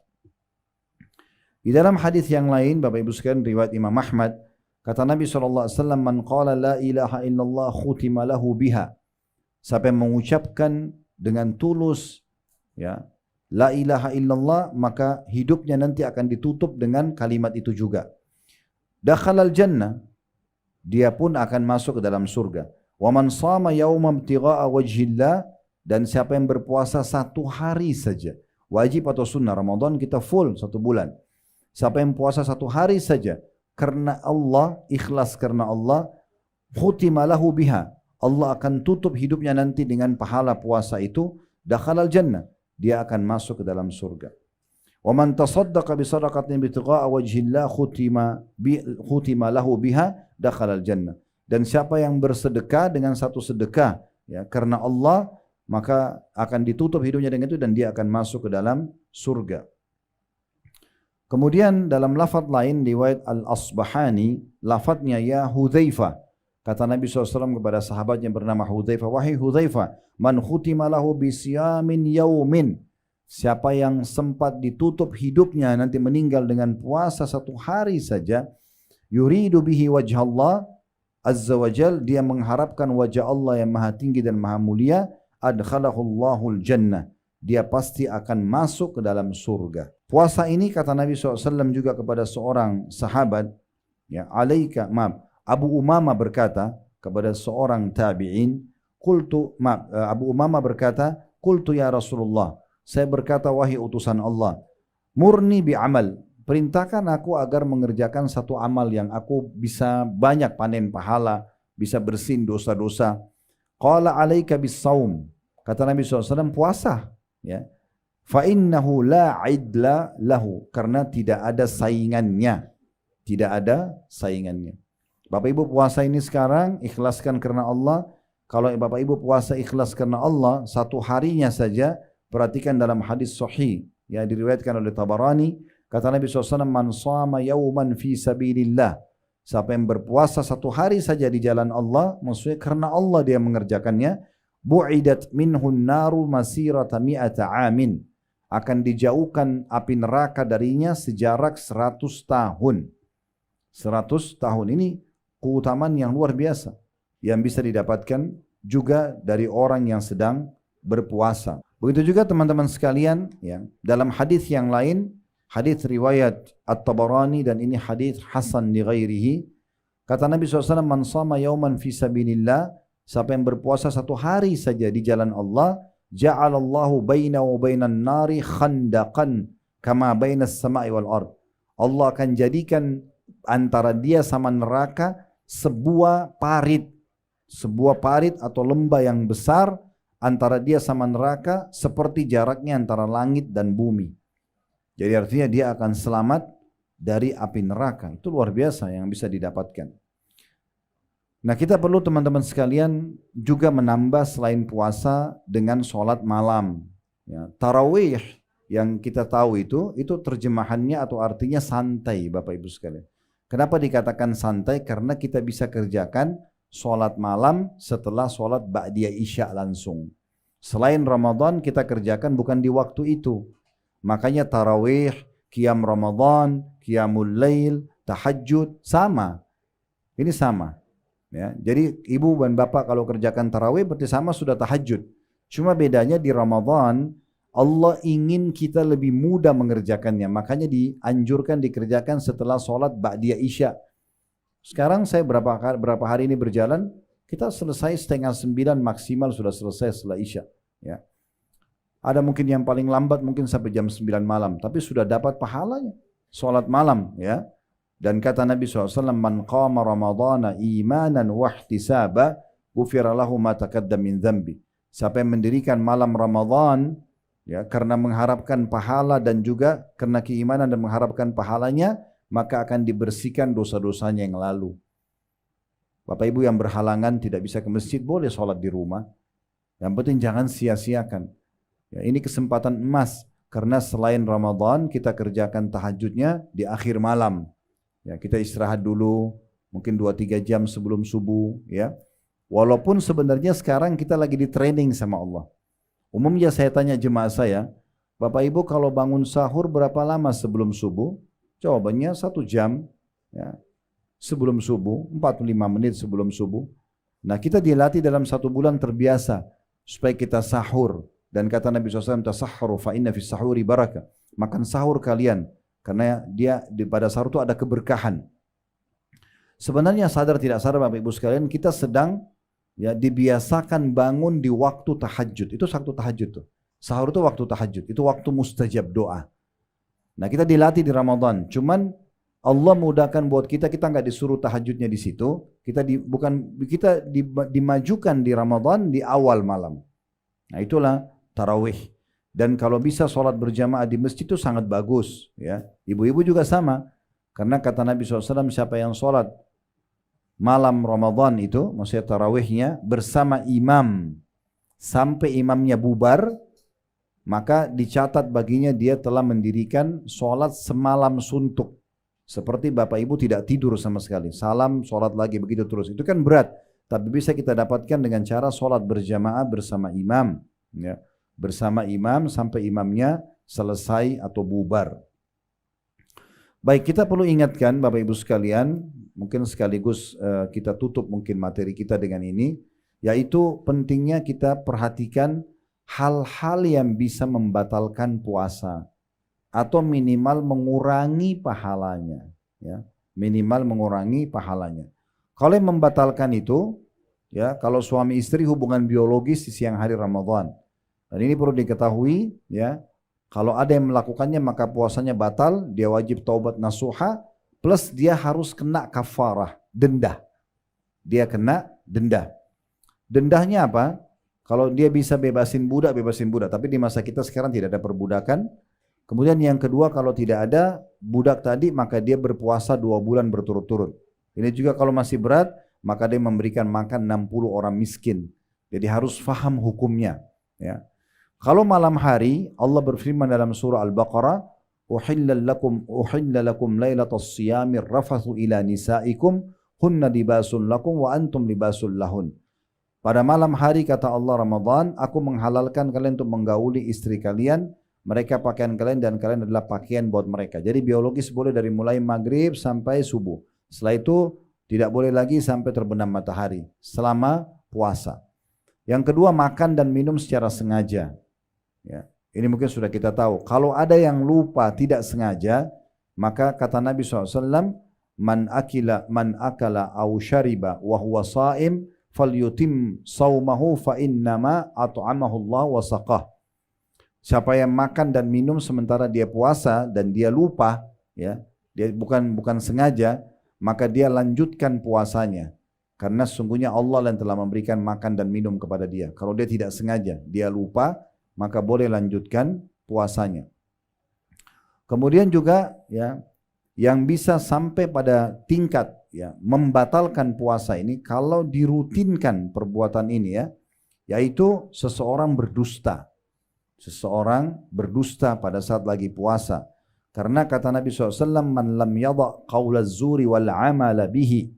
Di dalam hadis yang lain, Bapak Ibu sekalian, riwayat Imam Ahmad, kata Nabi SAW, man qala la ilaha illallah khutima lahu biha. Siapa yang mengucapkan dengan tulus, ya, la ilaha illallah, maka hidupnya nanti akan ditutup dengan kalimat itu juga. Dakhalal jannah, dia pun akan masuk ke dalam surga. Wa man shama yawman ibtigha'a wajhillah, dan siapa yang berpuasa satu hari saja, wajib atau sunnah, Ramadan kita full 1 bulan. Siapa yang puasa 1 hari saja karena Allah, ikhlas karena Allah, khutima lahu biha, Allah akan tutup hidupnya nanti dengan pahala puasa itu, dakhalal jannah, dia akan masuk ke dalam surga. Wa man tasaddaqa bi sadaqatin ibtigha'a wajhillah khutima lahu biha dakhalal jannah. Dan siapa yang bersedekah dengan satu sedekah ya karena Allah, maka akan ditutup hidupnya dengan itu dan dia akan masuk ke dalam surga. Kemudian dalam lafaz lain riwayat Al-Asbahani, lafaznya ya Hudzaifah. Kata Nabi SAW kepada sahabatnya bernama Hudzaifah, wahai Hudzaifah, man khutima lahu bisiyamin yaumin, siapa yang sempat ditutup hidupnya nanti meninggal dengan puasa 1 hari saja, yuridu bihi wajhallah azza wajal, dia mengharapkan wajah Allah yang maha tinggi dan maha mulia, adkhalahullahul jannah, dia pasti akan masuk ke dalam surga. Puasa ini kata Nabi SAW juga kepada seorang sahabat, ya, Abu Umamah berkata kepada seorang tabi'in, Abu Umamah berkata, qultu ya Rasulullah, saya berkata wahai utusan Allah, murni bi'amal, perintahkan aku agar mengerjakan satu amal yang aku bisa banyak panen pahala, bisa bersin dosa-dosa. Qala alaika bis-saum, kata Nabi SAW, puasa, ya. Fa innahu la idla lahu, karena tidak ada saingannya. Tidak ada saingannya. Bapak Ibu puasa ini sekarang ikhlaskan karena Allah. Kalau Bapak Ibu puasa ikhlas karena Allah 1 harinya saja, perhatikan dalam hadis sahih yang diriwayatkan oleh Tabarani, kata Nabi SAW, man shama yawman fi sabilillah, siapa yang berpuasa 1 hari saja di jalan Allah, maksudnya karena Allah dia mengerjakannya, bu'idat minhun naru masirata mi'ata amin, akan dijauhkan api neraka darinya sejarak 100 tahun. 100 tahun ini keutamaan yang luar biasa yang bisa didapatkan juga dari orang yang sedang berpuasa. Begitu juga teman-teman sekalian, ya, dalam hadis yang lain, hadis riwayat At-Tabarani dan ini hadis hasan li ghairihi, kata Nabi SAW, man shama yawman fi sabilillah, siapa yang berpuasa 1 hari saja di jalan Allah, ja'alallahu bainahu wa bainan nari khandaqan kama bainas sama'i wal ard, Allah akan jadikan antara dia sama neraka sebuah parit atau lembah yang besar antara dia sama neraka seperti jaraknya antara langit dan bumi. Jadi artinya dia akan selamat dari api neraka. Itu luar biasa yang bisa didapatkan. Nah, kita perlu teman-teman sekalian juga menambah selain puasa dengan sholat malam. Ya, tarawih yang kita tahu itu terjemahannya atau artinya santai, Bapak Ibu sekalian. Kenapa dikatakan santai? Karena kita bisa kerjakan sholat malam setelah sholat ba'diyah isya langsung. Selain Ramadan kita kerjakan bukan di waktu itu. Makanya tarawih, qiyam Ramadan, qiyamul lail, tahajud sama. Ini sama. Ya, jadi ibu dan bapak kalau kerjakan tarawih berarti sama sudah tahajud. Cuma bedanya di Ramadan Allah ingin kita lebih mudah mengerjakannya. Makanya dianjurkan dikerjakan setelah sholat ba'diyah isya. Sekarang saya berapa hari ini berjalan, kita selesai 8:30 maksimal sudah selesai setelah isya. Ya. Ada mungkin yang paling lambat mungkin sampai jam 9 malam, tapi sudah dapat pahalanya. Sholat malam, ya. Dan kata Nabi SAW, man qama ramadana imanan wahtisaba, ghufira lahu ma taqaddam min dzambi. Siapa yang mendirikan malam Ramadan, ya, karena mengharapkan pahala dan juga karena keimanan dan mengharapkan pahalanya, maka akan dibersihkan dosa-dosanya yang lalu. Bapak Ibu yang berhalangan tidak bisa ke masjid, boleh sholat di rumah. Yang penting jangan sia-siakan. Ya, ini kesempatan emas, karena selain Ramadan kita kerjakan tahajudnya di akhir malam. Ya, kita istirahat dulu, mungkin 2-3 jam sebelum subuh. Ya. Walaupun sebenarnya sekarang kita lagi di training sama Allah. Umumnya saya tanya jemaah saya, Bapak Ibu kalau bangun sahur berapa lama sebelum subuh? Jawabannya 1 jam. Ya. Sebelum subuh, 45 menit sebelum subuh. Nah, kita dilatih dalam 1 bulan terbiasa supaya kita sahur. Dan kata Nabi SAW, tasahharu fa inna fis sahuri barakah. Makan sahur kalian, karena pada sahur itu ada keberkahan. Sebenarnya sadar tidak sadar Bapak Ibu sekalian, kita sedang ya dibiasakan bangun di waktu tahajud. Itu waktu tahajud tuh. Sahur itu waktu tahajud, itu waktu mustajab doa. Nah kita dilatih di Ramadan, cuman Allah mudahkan buat kita nggak disuruh tahajudnya di situ, dimajukan di Ramadan di awal malam. Nah itulah tarawih. Dan kalau bisa sholat berjamaah di masjid itu sangat bagus. Ya, ibu-ibu juga sama, karena kata Nabi SAW, siapa yang sholat malam Ramadan itu, maksudnya tarawihnya bersama imam sampai imamnya bubar, maka dicatat baginya dia telah mendirikan sholat semalam suntuk. Seperti Bapak Ibu tidak tidur sama sekali. Salam, sholat lagi, begitu terus. Itu kan berat. Tapi bisa kita dapatkan dengan cara sholat berjamaah bersama imam. Ya. Bersama imam sampai imamnya selesai atau bubar. Baik, kita perlu ingatkan Bapak Ibu sekalian, mungkin sekaligus kita tutup mungkin materi kita dengan ini, yaitu pentingnya kita perhatikan hal-hal yang bisa membatalkan puasa atau minimal mengurangi pahalanya, ya, minimal mengurangi pahalanya. Kalau yang membatalkan itu, ya, kalau suami istri hubungan biologis di siang hari Ramadan, dan ini perlu diketahui, ya, kalau ada yang melakukannya maka puasanya batal, dia wajib taubat nasuha, plus dia harus kena kafarah, denda. Dia kena denda. Dendanya apa? Kalau dia bisa bebasin budak, tapi di masa kita sekarang tidak ada perbudakan. Kemudian yang kedua, kalau tidak ada budak tadi, maka dia berpuasa 2 bulan berturut-turut. Ini juga kalau masih berat, maka dia memberikan makan 60 orang miskin. Jadi harus faham hukumnya. Ya. Kalau malam hari, Allah berfirman dalam surah Al-Baqarah, "Uhilla lakum lailatas siyamir rafathu ila nisaikum, hunna libasun lakum wa antum libasul lahun." Pada malam hari kata Allah Ramadan, aku menghalalkan kalian untuk menggauli istri kalian, mereka pakaian kalian dan kalian adalah pakaian buat mereka. Jadi biologis boleh dari mulai maghrib sampai subuh. Setelah itu tidak boleh lagi sampai terbenam matahari selama puasa. Yang kedua, makan dan minum secara sengaja. Ya, ini mungkin sudah kita tahu. Kalau ada yang lupa tidak sengaja, maka kata Nabi SAW, man akala aw syariba wa huwa sha'im falyutim saumahu fa innama at'amahu Allah wa saqah. Siapa yang makan dan minum sementara dia puasa dan dia lupa, ya, dia bukan sengaja, maka dia lanjutkan puasanya. Karena sesungguhnya Allah yang telah memberikan makan dan minum kepada dia. Kalau dia tidak sengaja, dia lupa, maka boleh lanjutkan puasanya. Kemudian juga, ya, yang bisa sampai pada tingkat, ya, membatalkan puasa ini kalau dirutinkan perbuatan ini, ya, yaitu seseorang berdusta. Seseorang berdusta pada saat lagi puasa. Karena kata Nabi SAW, man lam yadha qawla zuri wal amala bihi.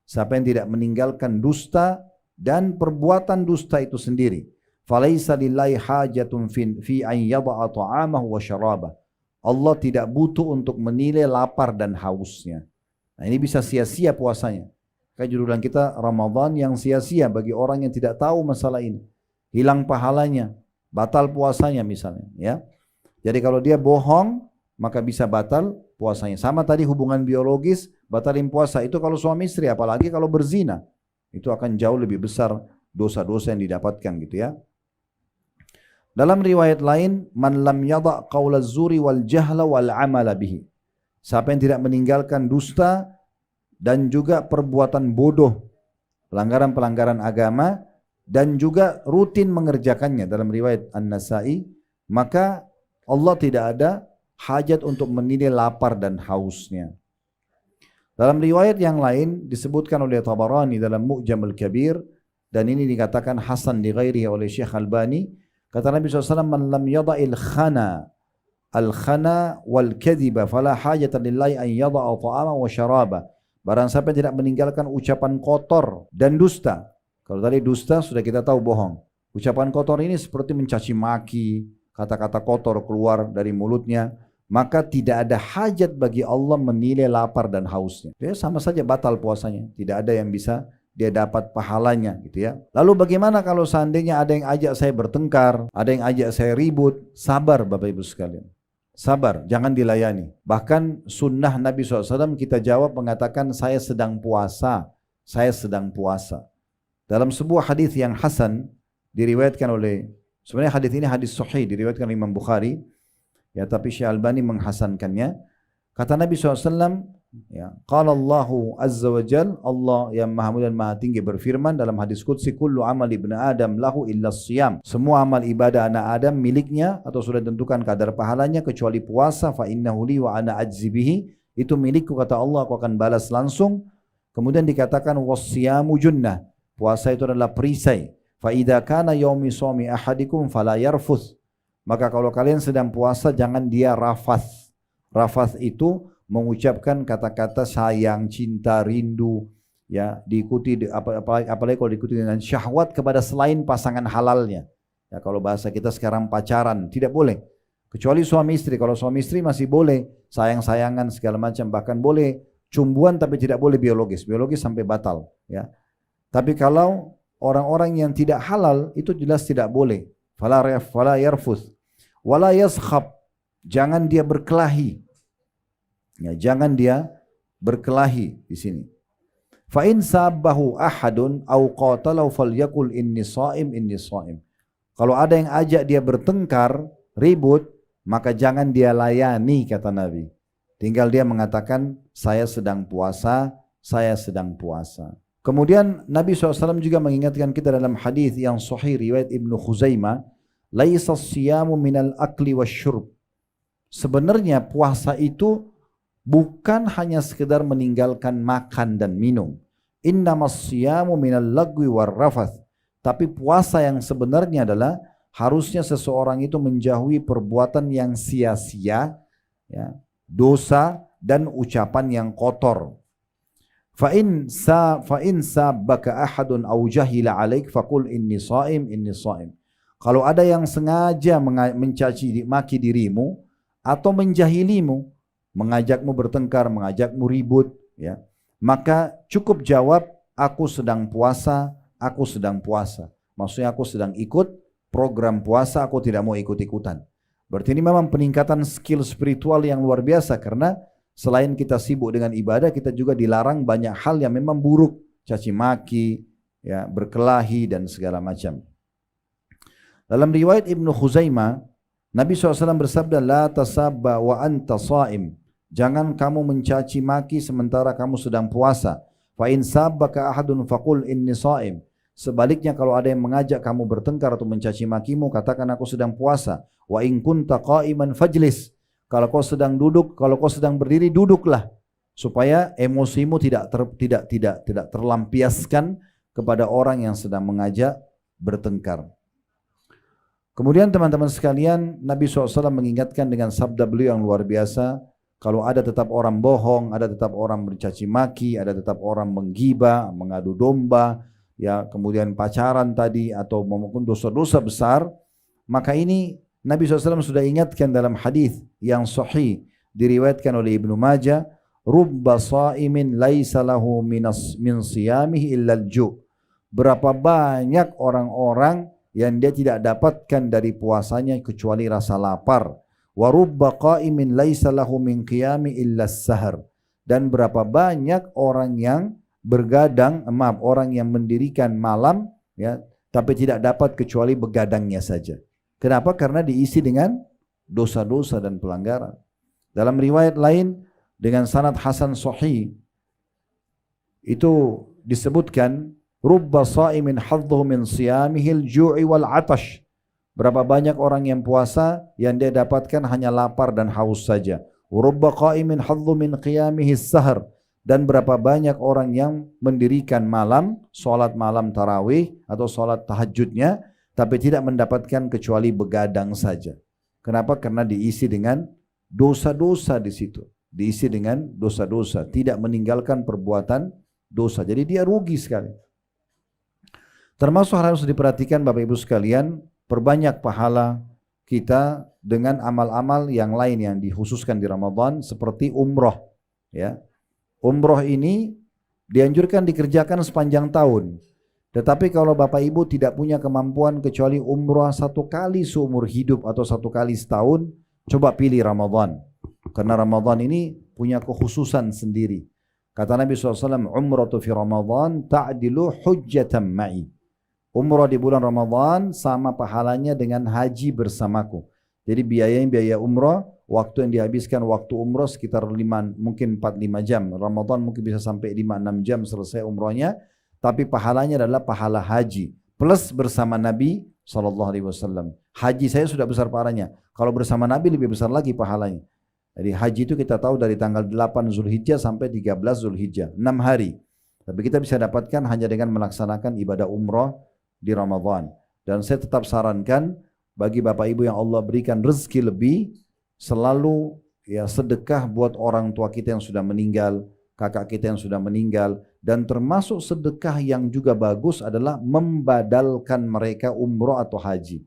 Siapa yang tidak meninggalkan dusta dan perbuatan dusta itu sendiri. Falaisa lillahi hajatun fi an yadha ta'amahu wa syarabah. Allah tidak butuh untuk menilai lapar dan hausnya. Nah ini bisa sia-sia puasanya. Kayak jurulan kita Ramadan yang sia-sia bagi orang yang tidak tahu masalah ini. Hilang pahalanya. Batal puasanya misalnya, ya. Jadi kalau dia bohong maka bisa batal puasanya. Sama tadi hubungan biologis, batalin puasa itu kalau suami istri, apalagi kalau berzina. Itu akan jauh lebih besar dosa-dosa yang didapatkan gitu, ya. Dalam riwayat lain, man lam yadha qaula zuri wal jahla wal amala bihi. Siapa yang tidak meninggalkan dusta dan juga perbuatan bodoh, pelanggaran-pelanggaran agama, dan juga rutin mengerjakannya dalam riwayat An-Nasai, maka Allah tidak ada hajat untuk menilai lapar dan hausnya. Dalam riwayat yang lain disebutkan oleh Tabarani dalam Mu'jam al-Kabir, dan ini dikatakan hasan di ghairihi oleh Syekh Albani, kata Nabi SAW, man lam yada'il khana wal kadhiba fala hajata lillahi an yada'a ta'ama wa syaraba. Barang siapa tidak meninggalkan ucapan kotor dan dusta. Kalau tadi dusta sudah kita tahu bohong. Ucapan kotor ini seperti mencaci maki, kata-kata kotor keluar dari mulutnya, maka tidak ada hajat bagi Allah menilai lapar dan hausnya. Dia sama saja batal puasanya. Tidak ada yang bisa dia dapat pahalanya gitu, ya. Lalu bagaimana kalau seandainya ada yang ajak saya bertengkar, ada yang ajak saya ribut? Sabar Bapak Ibu sekalian. sabar, jangan dilayani. Bahkan sunnah Nabi SAW kita jawab mengatakan saya sedang puasa, saya sedang puasa. Dalam sebuah hadis yang hasan diriwayatkan oleh, sebenarnya hadis ini hadis sahih diriwayatkan oleh Imam Bukhari, ya, tapi Syekh Albani menghasankannya. Kata Nabi SAW, ya, qala Allahu azza wa jal, Allah yang maha mulia dan maha tinggi berfirman dalam hadis qudsi, kullu amal ibn Adam lahu illa siyam. Semua amal ibadah anak Adam miliknya atau sudah ditentukan kadar pahalanya kecuali puasa, fa innahu li wa ana ajzi bihi. Itu milikku kata Allah, aku akan balas langsung. Kemudian dikatakan wassiyamu junnah. Puasa itu adalah perisai. Fa idza kana yaumi shaumi ahadikum fala yarfuth. Maka kalau kalian sedang puasa jangan dia rafath. Rafath itu mengucapkan kata-kata sayang, cinta, rindu, ya, diikuti apalagi kalau diikuti dengan syahwat kepada selain pasangan halalnya. Ya, kalau bahasa kita sekarang pacaran tidak boleh. Kecuali suami istri. Kalau suami istri masih boleh sayang-sayangan segala macam, bahkan boleh cumbuan tapi tidak boleh biologis. Biologis sampai batal, ya. Tapi kalau orang-orang yang tidak halal itu jelas tidak boleh. Fala yarfuth wala yaskhab. Jangan dia berkelahi. Ya, jangan dia berkelahi di sini. Fa in sabbahu ahadun aw qatalahu falyakul inni shaim inni shaim. Kalau ada yang ajak dia bertengkar, ribut, maka jangan dia layani kata Nabi. Tinggal dia mengatakan saya sedang puasa, saya sedang puasa. Kemudian Nabi SAW juga mengingatkan kita dalam hadis yang sahih riwayat Ibnu Khuzaimah, laisa siyamu minal akli wasyurb. Sebenarnya puasa itu bukan hanya sekedar meninggalkan makan dan minum. Innamas siyamu minal lagwi warrafath. Tapi puasa yang sebenarnya adalah harusnya seseorang itu menjauhi perbuatan yang sia-sia, ya, dosa dan ucapan yang kotor. Fa in sabbaka ahadun aw jahila alaik faqul inni shaim inni shaim. Kalau ada yang sengaja mencaci maki dirimu atau menjahilimu, mengajakmu bertengkar, mengajakmu ribut, ya, maka cukup jawab aku sedang puasa, aku sedang puasa. Maksudnya aku sedang ikut program puasa, aku tidak mau ikut-ikutan. Berarti ini memang peningkatan skill spiritual yang luar biasa, karena selain kita sibuk dengan ibadah, kita juga dilarang banyak hal yang memang buruk, caci maki, ya, berkelahi dan segala macam. Dalam riwayat Ibnu Khuzaimah, Nabi SAW bersabda, la tasabba wa anta shaim. Jangan kamu mencaci maki sementara kamu sedang puasa. Fa in sabbaka ahadun faqul inni shaim. Sebaliknya kalau ada yang mengajak kamu bertengkar atau mencaci makimu, katakan aku sedang puasa. Wa in kunta qa'iman fajlis. Kalau kau sedang duduk, kalau kau sedang berdiri, duduklah, supaya emosimu tidak terlampiaskan kepada orang yang sedang mengajak bertengkar. Kemudian teman-teman sekalian, Nabi SAW mengingatkan dengan sabda beliau yang luar biasa, kalau ada tetap orang bohong, ada tetap orang bercaci maki, ada tetap orang menggibah, mengadu domba, ya, kemudian pacaran tadi, atau maupun dosa-dosa besar, maka ini Nabi SAW sudah ingatkan dalam hadis yang sahih diriwayatkan oleh Ibnu Majah, rubba shaimin laisa lahu min siyamihi illa al-ju'. Berapa banyak orang-orang yang dia tidak dapatkan dari puasanya kecuali rasa lapar. Wa rubba qaimin laisa lahu min qiyami illa as-sahar. Dan berapa banyak orang yang orang yang mendirikan malam, ya, tapi tidak dapat kecuali begadangnya saja. Kenapa? Karena diisi dengan dosa-dosa dan pelanggaran. Dalam riwayat lain dengan sanad hasan sahih itu disebutkan rubba shaimin hadduhu min siyamihi al-ju'i wal 'atash. Berapa banyak orang yang puasa yang dia dapatkan hanya lapar dan haus saja. Rubba qaimin hadduhu min qiyamihi as-sahar. Dan berapa banyak orang yang mendirikan malam, salat malam tarawih atau salat tahajudnya, tapi tidak mendapatkan kecuali begadang saja. Kenapa? Karena diisi dengan dosa-dosa di situ. Diisi dengan dosa-dosa, tidak meninggalkan perbuatan dosa. Jadi dia rugi sekali. Termasuk harus diperhatikan Bapak Ibu sekalian, perbanyak pahala kita dengan amal-amal yang lain yang dikhususkan di Ramadan seperti umroh. Ya, umroh ini dianjurkan dikerjakan sepanjang tahun. Tetapi kalau Bapak Ibu tidak punya kemampuan kecuali umrah satu kali seumur hidup atau satu kali setahun, Coba pilih Ramadan. Karena Ramadan ini punya kekhususan sendiri. Kata Nabi SAW, umratu fi Ramadan ta'dilu hujjatan ma'i. Umrah di bulan Ramadan sama pahalanya dengan haji bersamaku. Jadi biaya umrah, waktu yang dihabiskan waktu umrah sekitar mungkin 4-5 jam. Ramadan mungkin bisa sampai 5-6 jam selesai umrahnya. Tapi pahalanya adalah pahala haji. Plus bersama Nabi SAW. Haji saya sudah besar pahalanya. Kalau bersama Nabi lebih besar lagi pahalanya. Jadi haji itu kita tahu dari tanggal 8 Zulhijjah sampai 13 Zulhijjah. 6 hari. Tapi kita bisa dapatkan hanya dengan melaksanakan ibadah umrah di Ramadan. Dan saya tetap sarankan bagi Bapak Ibu yang Allah berikan rezeki lebih, selalu ya sedekah buat orang tua kita yang sudah meninggal, kakak kita yang sudah meninggal. Dan termasuk sedekah yang juga bagus adalah membadalkan mereka umrah atau haji.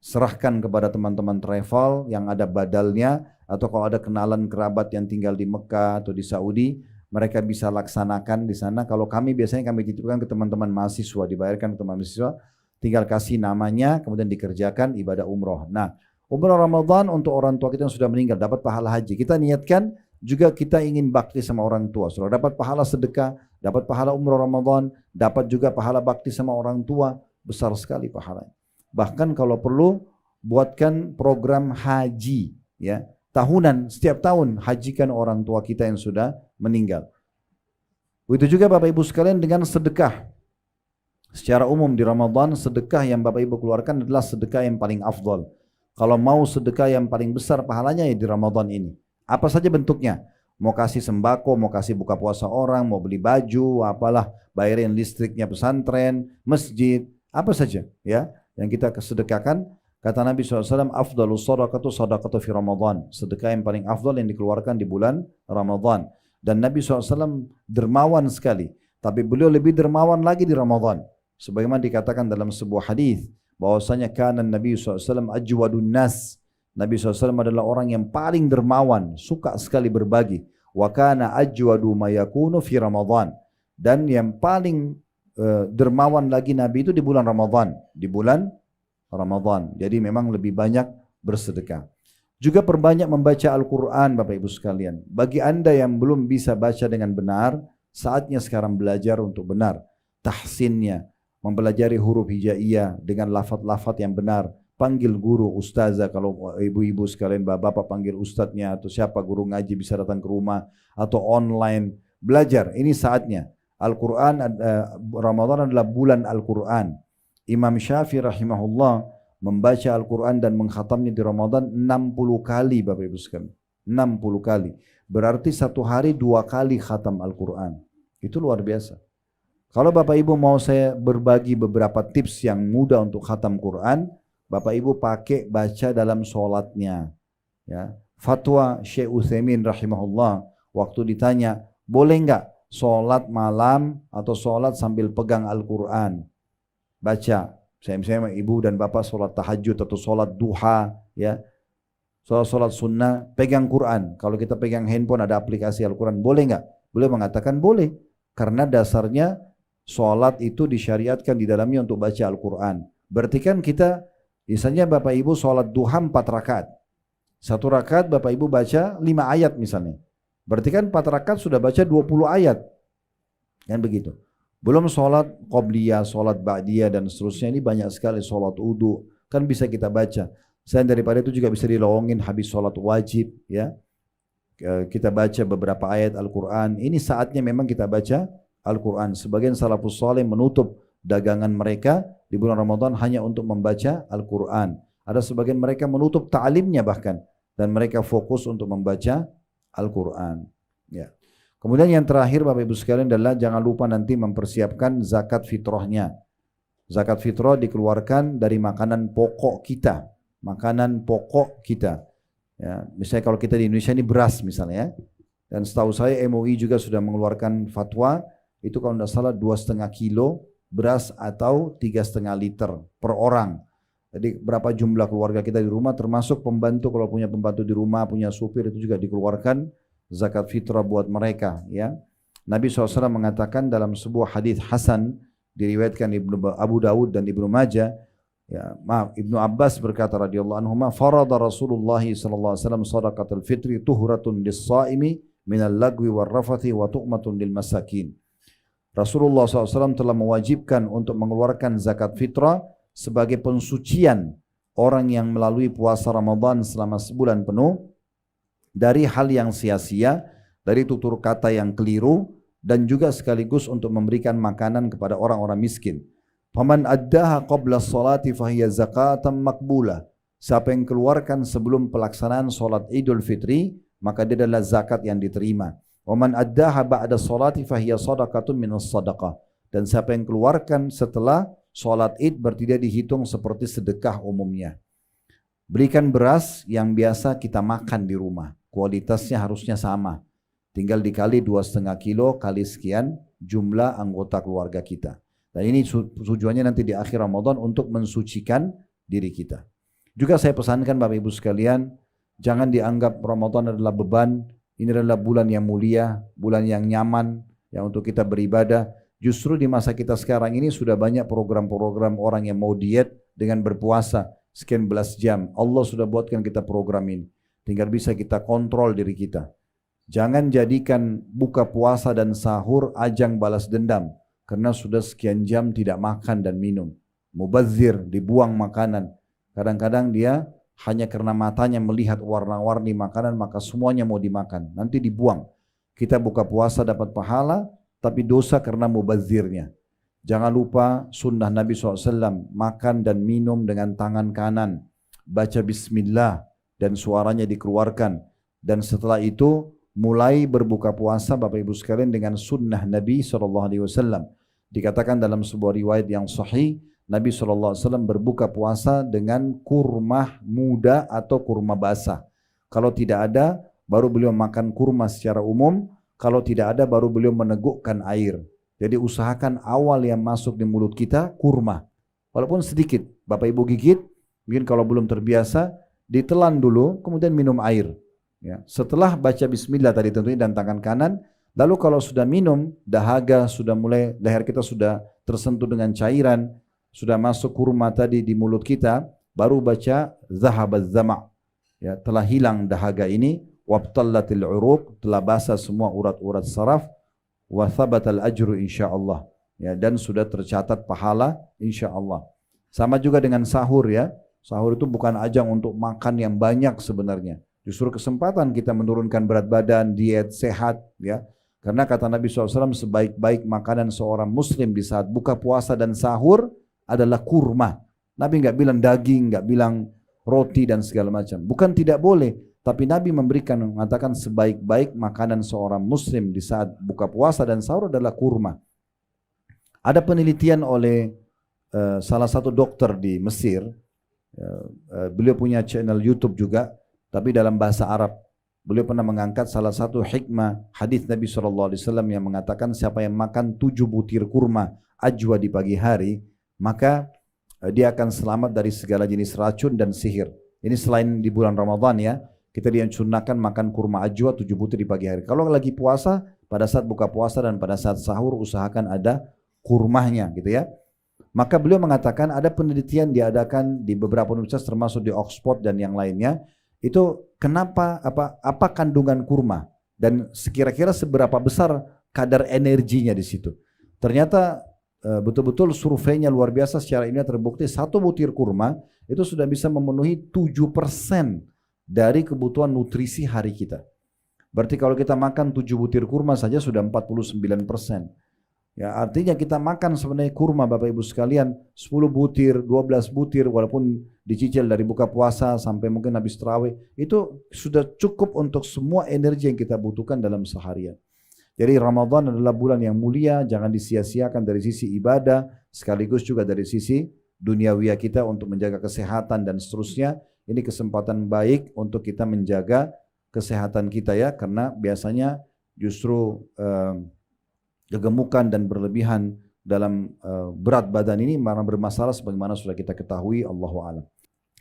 Serahkan kepada teman-teman travel yang ada badalnya, atau kalau ada kenalan kerabat yang tinggal di Mekah atau di Saudi, mereka bisa laksanakan di sana. Kalau kami biasanya kami titipkan ke teman-teman mahasiswa, dibayarkan ke teman mahasiswa, tinggal kasih namanya, kemudian dikerjakan ibadah umroh. Nah, umroh Ramadan untuk orang tua kita yang sudah meninggal dapat pahala haji. Kita niatkan juga kita ingin bakti sama orang tua. Sudah dapat pahala sedekah, dapat pahala umroh Ramadan, dapat juga pahala bakti sama orang tua, besar sekali pahalanya. Bahkan kalau perlu buatkan program haji, ya tahunan, setiap tahun hajikan orang tua kita yang sudah meninggal. Begitu juga Bapak Ibu sekalian dengan sedekah. Secara umum di Ramadan sedekah yang Bapak Ibu keluarkan adalah sedekah yang paling afdal. Kalau mau sedekah yang paling besar pahalanya ya di Ramadan ini. Apa saja bentuknya? Mau kasih sembako, mau kasih buka puasa orang, mau beli baju, apalah, bayarin listriknya pesantren, masjid, apa saja ya yang kita sedekahkan. Kata Nabi SAW, afdalus sadaqatu sadaqatu fi Ramadan. Sedekah yang paling afdal yang dikeluarkan di bulan Ramadan. Dan Nabi SAW dermawan sekali. Tapi beliau lebih dermawan lagi di Ramadan. Sebagaimana dikatakan dalam sebuah hadis bahwasanya kana Nabi SAW ajwadun nas. Nabi SAW adalah orang yang paling dermawan, suka sekali berbagi. Wa kana ajwadu ma yakunu fi Ramadan. Dan yang paling dermawan lagi Nabi itu di bulan Ramadan. Di bulan Ramadan. Jadi memang lebih banyak bersedekah. Juga perbanyak membaca Al-Quran Bapak Ibu sekalian. Bagi anda yang belum bisa baca dengan benar, saatnya sekarang belajar untuk benar. Tahsinnya, mempelajari huruf hijaiyah dengan lafaz-lafaz yang benar. Panggil guru, ustazah, kalau ibu-ibu sekalian, bapak-bapak panggil ustadznya, atau siapa guru ngaji bisa datang ke rumah, atau online. Belajar, ini saatnya. Al-Quran, Ramadan adalah bulan Al-Quran. Imam Syafi'i rahimahullah membaca Al-Quran dan mengkhatamnya di Ramadan 60 kali Bapak Ibu sekalian. 60 kali. Berarti satu hari 2 kali khatam Al-Quran. Itu luar biasa. Kalau Bapak Ibu mau saya berbagi beberapa tips yang mudah untuk khatam Quran, Bapak Ibu pakai baca dalam sholatnya. Ya. Fatwa Syekh Utsaimin rahimahullah waktu ditanya, boleh enggak sholat malam atau sholat sambil pegang Al-Quran? Baca, misalnya ibu dan bapak sholat tahajud atau sholat duha, ya, sholat sunnah, pegang Quran. Kalau kita pegang handphone ada aplikasi Al-Quran, boleh nggak? Beliau mengatakan boleh, karena dasarnya sholat itu disyariatkan di dalamnya untuk baca Al-Quran. Berarti kan kita, misalnya bapak ibu sholat duha 4 rakaat, 1 rakaat bapak ibu baca 5 ayat misalnya. Berarti kan 4 rakaat sudah baca 20 ayat, kan begitu. Belum sholat qobliyah, sholat ba'diyah dan seterusnya, ini banyak sekali, sholat wudu kan bisa kita baca. Selain daripada itu juga bisa dilowongin habis sholat wajib, ya. Kita baca beberapa ayat Al-Quran. Ini saatnya memang kita baca Al-Quran. Sebagian salafus saleh menutup dagangan mereka di bulan Ramadan hanya untuk membaca Al-Quran. Ada sebagian mereka menutup ta'limnya bahkan, dan mereka fokus untuk membaca Al-Quran, ya. Kemudian yang terakhir Bapak Ibu sekalian adalah jangan lupa nanti mempersiapkan zakat fitrahnya. Zakat fitrah dikeluarkan dari makanan pokok kita. Makanan pokok kita. Ya, misalnya kalau kita di Indonesia ini beras misalnya. Dan setahu saya MUI juga sudah mengeluarkan fatwa. Itu kalau tidak salah 2,5 kilo beras atau 3,5 liter per orang. Jadi berapa jumlah keluarga kita di rumah, termasuk pembantu, kalau punya pembantu di rumah, punya supir, itu juga dikeluarkan zakat fitrah buat mereka, ya. Nabi SAW mengatakan dalam sebuah hadis hasan diriwayatkan Abu Dawud dan Ibnu Majah, Ya, maaf, Ibnu Abbas berkata radhiyallahu anhu, "Farada Rasulullah sallallahu alaihi wasallam shadaqatul fitri tuhratun lis-shaimi minal lagwi war rafathi wa tu'matun lil masakin." Rasulullah SAW telah mewajibkan untuk mengeluarkan zakat fitrah sebagai pensucian orang yang melalui puasa Ramadan selama sebulan penuh dari hal yang sia-sia, dari tutur kata yang keliru, dan juga sekaligus untuk memberikan makanan kepada orang-orang miskin. Faman addaha qabla sholati fahiya zakatan makbulah. Siapa yang keluarkan sebelum pelaksanaan solat Idul Fitri, maka dia adalah zakat yang diterima. Waman addaha ba'da sholati fahiya sadaqatun minas sadaqah. Dan siapa yang keluarkan setelah solat Id, berarti dia dihitung seperti sedekah umumnya. Berikan beras yang biasa kita makan di rumah. Kualitasnya harusnya sama. Tinggal dikali 2,5 kilo kali sekian jumlah anggota keluarga kita. Dan ini tujuannya nanti di akhir Ramadan untuk mensucikan diri kita. Juga saya pesankan Bapak Ibu sekalian, jangan dianggap Ramadan adalah beban. Ini adalah bulan yang mulia, bulan yang nyaman yang untuk kita beribadah. Justru di masa kita sekarang ini sudah banyak program-program orang yang mau diet dengan berpuasa sekian belas jam. Allah sudah buatkan kita program ini. Tinggal bisa kita kontrol diri kita. Jangan jadikan buka puasa dan sahur ajang balas dendam. Karena sudah sekian jam tidak makan dan minum. Mubazir, dibuang makanan. Kadang-kadang dia hanya karena matanya melihat warna-warni makanan, maka semuanya mau dimakan. Nanti dibuang. Kita buka puasa dapat pahala, tapi dosa karena mubazirnya. Jangan lupa sunnah Nabi SAW, makan dan minum dengan tangan kanan. Baca bismillah dan suaranya dikeluarkan. Dan setelah itu mulai berbuka puasa Bapak Ibu sekalian dengan sunnah Nabi SAW. Dikatakan dalam sebuah riwayat yang sahih, Nabi SAW berbuka puasa dengan kurma muda atau kurma basah. Kalau tidak ada, baru beliau makan kurma secara umum. Kalau tidak ada, baru beliau menegukkan air. Jadi usahakan awal yang masuk di mulut kita kurma. Walaupun sedikit, Bapak Ibu gigit, mungkin kalau belum terbiasa, ditelan dulu, kemudian minum air. Ya. Setelah baca bismillah tadi tentunya dan tangan kanan, lalu kalau sudah minum, dahaga sudah mulai, leher kita sudah tersentuh dengan cairan, sudah masuk kurma tadi di mulut kita, baru baca zahabaz zama'. Ya, telah hilang dahaga ini, wabtallatil uruq, telah basah semua urat-urat saraf, wa thabatal ajru insyaallah. Ya, dan sudah tercatat pahala insyaallah. Sama juga dengan sahur ya. Sahur itu bukan ajang untuk makan yang banyak sebenarnya. Justru kesempatan kita menurunkan berat badan, diet, sehat, ya. Karena kata Nabi SAW, sebaik-baik makanan seorang muslim di saat buka puasa dan sahur adalah kurma. Nabi nggak bilang daging, nggak bilang roti dan segala macam. Bukan tidak boleh, tapi Nabi mengatakan sebaik-baik makanan seorang muslim di saat buka puasa dan sahur adalah kurma. Ada penelitian oleh salah satu dokter di Mesir. Beliau punya channel YouTube juga, tapi dalam bahasa Arab. Beliau pernah mengangkat salah satu hikmah hadis Nabi SAW yang mengatakan siapa yang makan 7 butir kurma ajwa di pagi hari, maka dia akan selamat dari segala jenis racun dan sihir. Ini selain di bulan Ramadan ya, kita dianjurkan makan kurma ajwa 7 butir di pagi hari. Kalau lagi puasa, pada saat buka puasa dan pada saat sahur usahakan ada kurmanya gitu ya. Maka beliau mengatakan ada penelitian diadakan di beberapa universitas termasuk di Oxford dan yang lainnya. Itu kenapa apa kandungan kurma dan kira-kira seberapa besar kadar energinya di situ. Ternyata betul-betul surveinya luar biasa, secara ilmiah terbukti 1 butir kurma itu sudah bisa memenuhi 7% dari kebutuhan nutrisi hari kita. Berarti kalau kita makan 7 butir kurma saja sudah 49%. Ya, artinya kita makan sebenarnya kurma Bapak Ibu sekalian 10 butir, 12 butir walaupun dicicil dari buka puasa sampai mungkin habis tarawih, itu sudah cukup untuk semua energi yang kita butuhkan dalam seharian. Jadi Ramadan adalah bulan yang mulia, jangan disia-siakan dari sisi ibadah sekaligus juga dari sisi duniawiyah kita untuk menjaga kesehatan dan seterusnya. Ini kesempatan baik untuk kita menjaga kesehatan kita ya, karena biasanya justru kegemukan dan berlebihan dalam berat badan ini malah bermasalah sebagaimana sudah kita ketahui, Allahu a'lam.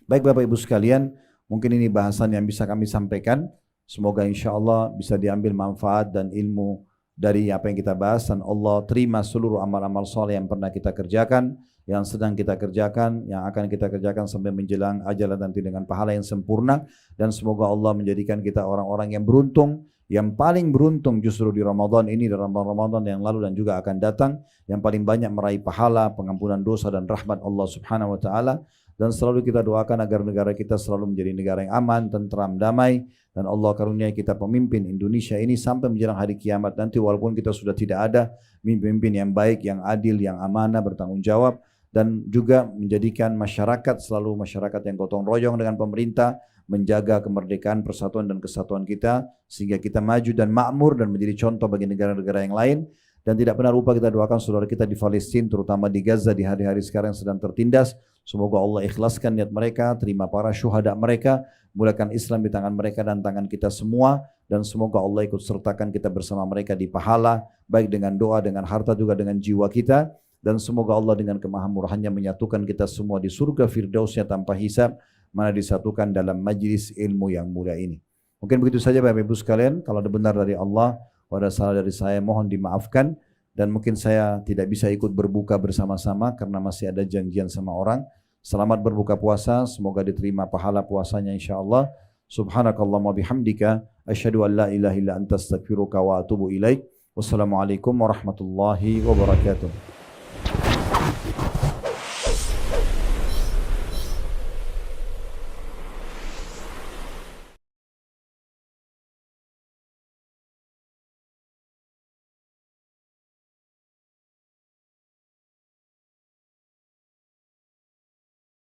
Baik Bapak Ibu sekalian, mungkin ini bahasan yang bisa kami sampaikan. Semoga insya Allah bisa diambil manfaat dan ilmu dari apa yang kita bahas, dan Allah terima seluruh amal-amal soleh yang pernah kita kerjakan. yang sedang kita kerjakan, yang akan kita kerjakan sampai menjelang ajal nanti dengan pahala yang sempurna. Dan semoga Allah menjadikan kita orang-orang yang beruntung, yang paling beruntung justru di Ramadan ini, dan Ramadan yang lalu dan juga akan datang, yang paling banyak meraih pahala, pengampunan dosa dan rahmat Allah Subhanahu wa taala. Dan selalu kita doakan agar negara kita selalu menjadi negara yang aman, tentram, damai, dan Allah karuniai kita pemimpin Indonesia ini sampai menjelang hari kiamat nanti, walaupun kita sudah tidak ada, pemimpin yang baik, yang adil, yang amanah, bertanggung jawab, dan juga menjadikan masyarakat selalu masyarakat yang gotong royong dengan pemerintah, menjaga kemerdekaan, persatuan dan kesatuan kita, sehingga kita maju dan makmur dan menjadi contoh bagi negara-negara yang lain. Dan tidak pernah lupa kita doakan saudara kita di Palestina, terutama di Gaza di hari-hari sekarang yang sedang tertindas. Semoga Allah ikhlaskan niat mereka, terima para syuhada mereka, mulakan Islam di tangan mereka dan tangan kita semua. Dan semoga Allah ikut sertakan kita bersama mereka di pahala, baik dengan doa, dengan harta, juga dengan jiwa kita. Dan semoga Allah dengan kemahamurahannya menyatukan kita semua di surga Firdausnya tanpa hisab, mana disatukan dalam majlis ilmu yang mulia ini. Mungkin begitu saja Bapak Ibu sekalian. Kalau ada benar dari Allah, ada salah dari saya, mohon dimaafkan. Dan mungkin saya tidak bisa ikut berbuka bersama-sama karena masih ada janjian sama orang. Selamat berbuka puasa, semoga diterima pahala puasanya insyaAllah. Subhanakallahumma bihamdika, asyhadu an la ilaha illa anta astaghfiruka wa atubu ilaik. Wassalamualaikum warahmatullahi wabarakatuh.